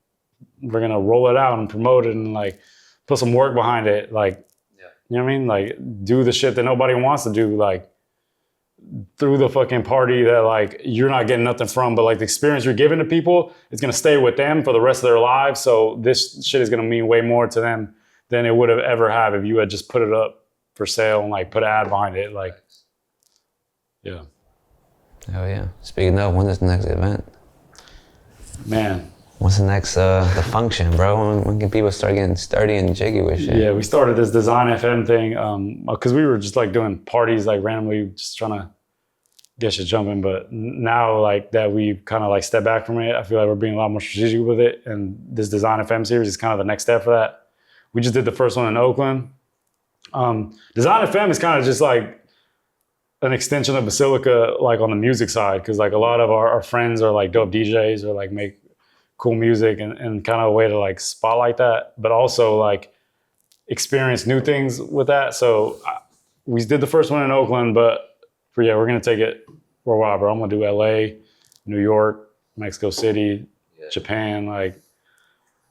Speaker 1: we're going to roll it out and promote it and like put some work behind it. Like, you know what I mean? Like, do the shit that nobody wants to do. Like, through the fucking party that like you're not getting nothing from, but like the experience you're giving to people, it's going to stay with them for the rest of their lives. So this shit is going to mean way more to them than it would have ever have if you had just put it up for sale and like put an ad behind it. Like, yeah.
Speaker 2: Oh yeah. Speaking of, when is the next event?
Speaker 1: Man.
Speaker 2: What's the next the function, bro? When can people start getting sturdy and jiggy with shit?
Speaker 1: Yeah, we started this Design FM thing because we were just like doing parties like randomly, just trying to get shit jumping. But now like that we've kind of like stepped back from it, I feel like we're being a lot more strategic with it. And this Design FM series is kind of the next step for that. We just did the first one in Oakland. Design FM is kind of just like an extension of Basilica, like on the music side, because like a lot of our friends are like dope DJs or like make cool music and kind of a way to like spotlight that, but also like experience new things with that. So we did the first one in Oakland, but we're gonna take it for a while, bro. I'm gonna do LA, New York, Mexico City, Japan. Like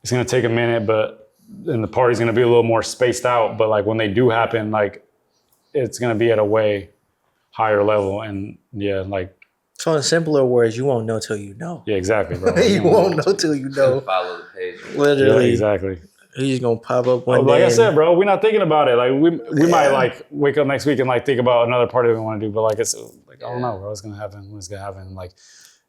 Speaker 1: it's gonna take a minute, and the party's gonna be a little more spaced out. But like when they do happen, like it's gonna be at a way higher level. And like,
Speaker 3: so in simpler words, you won't know till you know.
Speaker 1: Yeah, exactly, bro.
Speaker 3: You won't know till you know.
Speaker 4: Follow the page.
Speaker 3: Literally.
Speaker 1: Yeah, exactly.
Speaker 3: He's gonna pop up one day.
Speaker 1: Like I said, bro, we're not thinking about it. Like we might like wake up next week and like think about another party we want to do. But like it's like I don't know, bro. What's gonna happen? What's gonna happen? Like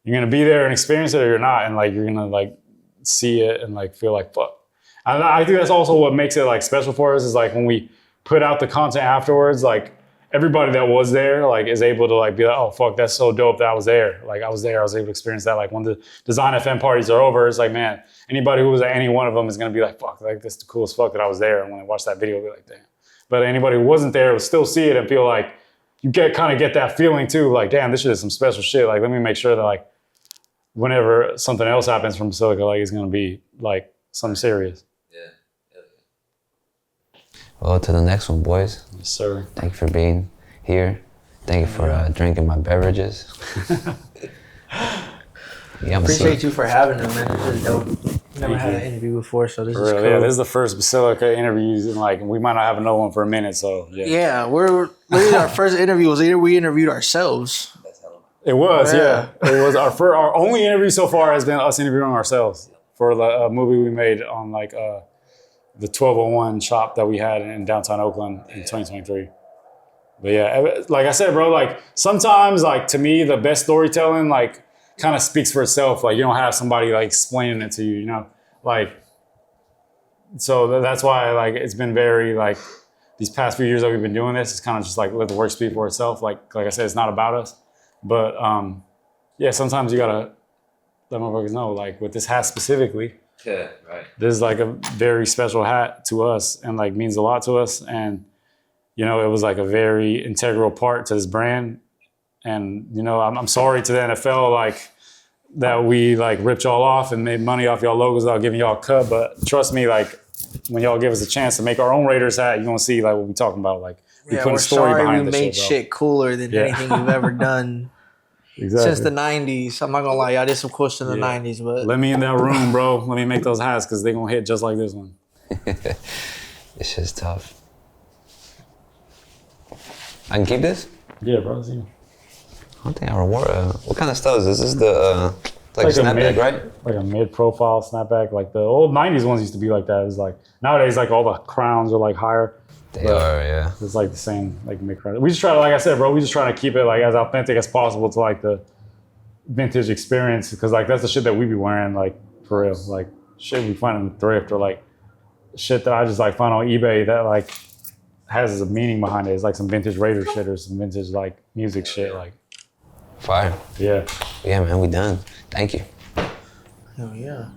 Speaker 1: you're gonna be there and experience it, or you're not, and like you're gonna like see it and like feel like fuck. And I think that's also what makes it like special for us is like when we put out the content afterwards, like everybody that was there like is able to like be like, oh fuck, that's so dope that I was there. Like I was there, I was able to experience that. Like when the Design FM parties are over, it's like, man, anybody who was at any one of them is gonna be like, fuck, like this is the coolest fuck that I was there. And when I watch that video, I'll be like, damn. But anybody who wasn't there will still see it and feel like you kind of get that feeling too, like, damn, this shit is some special shit. Like let me make sure that like whenever something else happens from Basilica, like it's gonna be like something serious.
Speaker 2: Well, to the next one, boys.
Speaker 1: Yes, sir.
Speaker 2: Thank you for being here. Thank you for drinking my beverages.
Speaker 3: Appreciate you for having them, man. This is dope. Never had an interview before, so this is cool.
Speaker 1: Yeah, this is the first Basilica interviews, and like we might not have another one for a minute. So
Speaker 3: yeah, we're literally our first interview was we interviewed ourselves.
Speaker 1: It was, yeah. It was our only interview so far has been us interviewing ourselves for the movie we made on like the 1201 shop that we had in downtown Oakland in 2023. But yeah, like I said, bro, like sometimes like to me, the best storytelling like kind of speaks for itself. Like you don't have somebody like explaining it to you, you know? Like, so that's why like it's been very like these past few years that we've been doing this, it's kind of just like let the work speak for itself. Like I said, it's not about us. But yeah, sometimes you gotta let motherfuckers know, like with this hat specifically,
Speaker 2: Yeah, right.
Speaker 1: this is like a very special hat to us and like means a lot to us. And you know, it was like a very integral part to this brand. And, you know, I'm sorry to the NFL, like, that we, like, ripped y'all off and made money off y'all logos without giving y'all a cut. But trust me, like, when y'all give us a chance to make our own Raiders hat, you're going to see, like, what we're talking about. Like, we put a story behind this shit, bro.
Speaker 3: We made shit cooler than anything we've ever done since the 90s. I'm not going to lie, y'all did some cool shit in the 90s. But
Speaker 1: let me in that room, bro. Let me make those hats because they're going to hit just like this one.
Speaker 2: This shit's tough. I can keep this?
Speaker 1: Yeah, bro. It's you.
Speaker 2: I don't think I ever wore what kind of stuff is this? This is the like a snapback, right?
Speaker 1: Like a mid-profile snapback. Like the old 90s ones used to be like that. It's like nowadays, like all the crowns are like higher.
Speaker 2: They are, yeah.
Speaker 1: It's like the same, like mid-crown. We just try to, like I said, bro, we just trying to keep it like as authentic as possible to like the vintage experience. Because like that's the shit that we be wearing, like for real. Like shit we find in the thrift or like shit that I just like find on eBay that like has a meaning behind it. It's like some vintage Raider shit or some vintage like music shit. Like
Speaker 2: fire.
Speaker 1: Yeah.
Speaker 2: Yeah, man, we done. Thank you.
Speaker 3: hell yeah.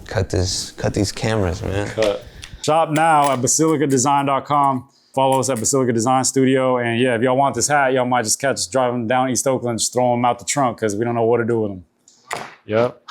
Speaker 2: Cut these cameras, man.
Speaker 1: Cut. Shop now at BASILICADesign.com. Follow us at Basilica Design Studio. And yeah, if y'all want this hat, y'all might just catch us driving down East Oakland, just throw them out the trunk because we don't know what to do with them. Yep.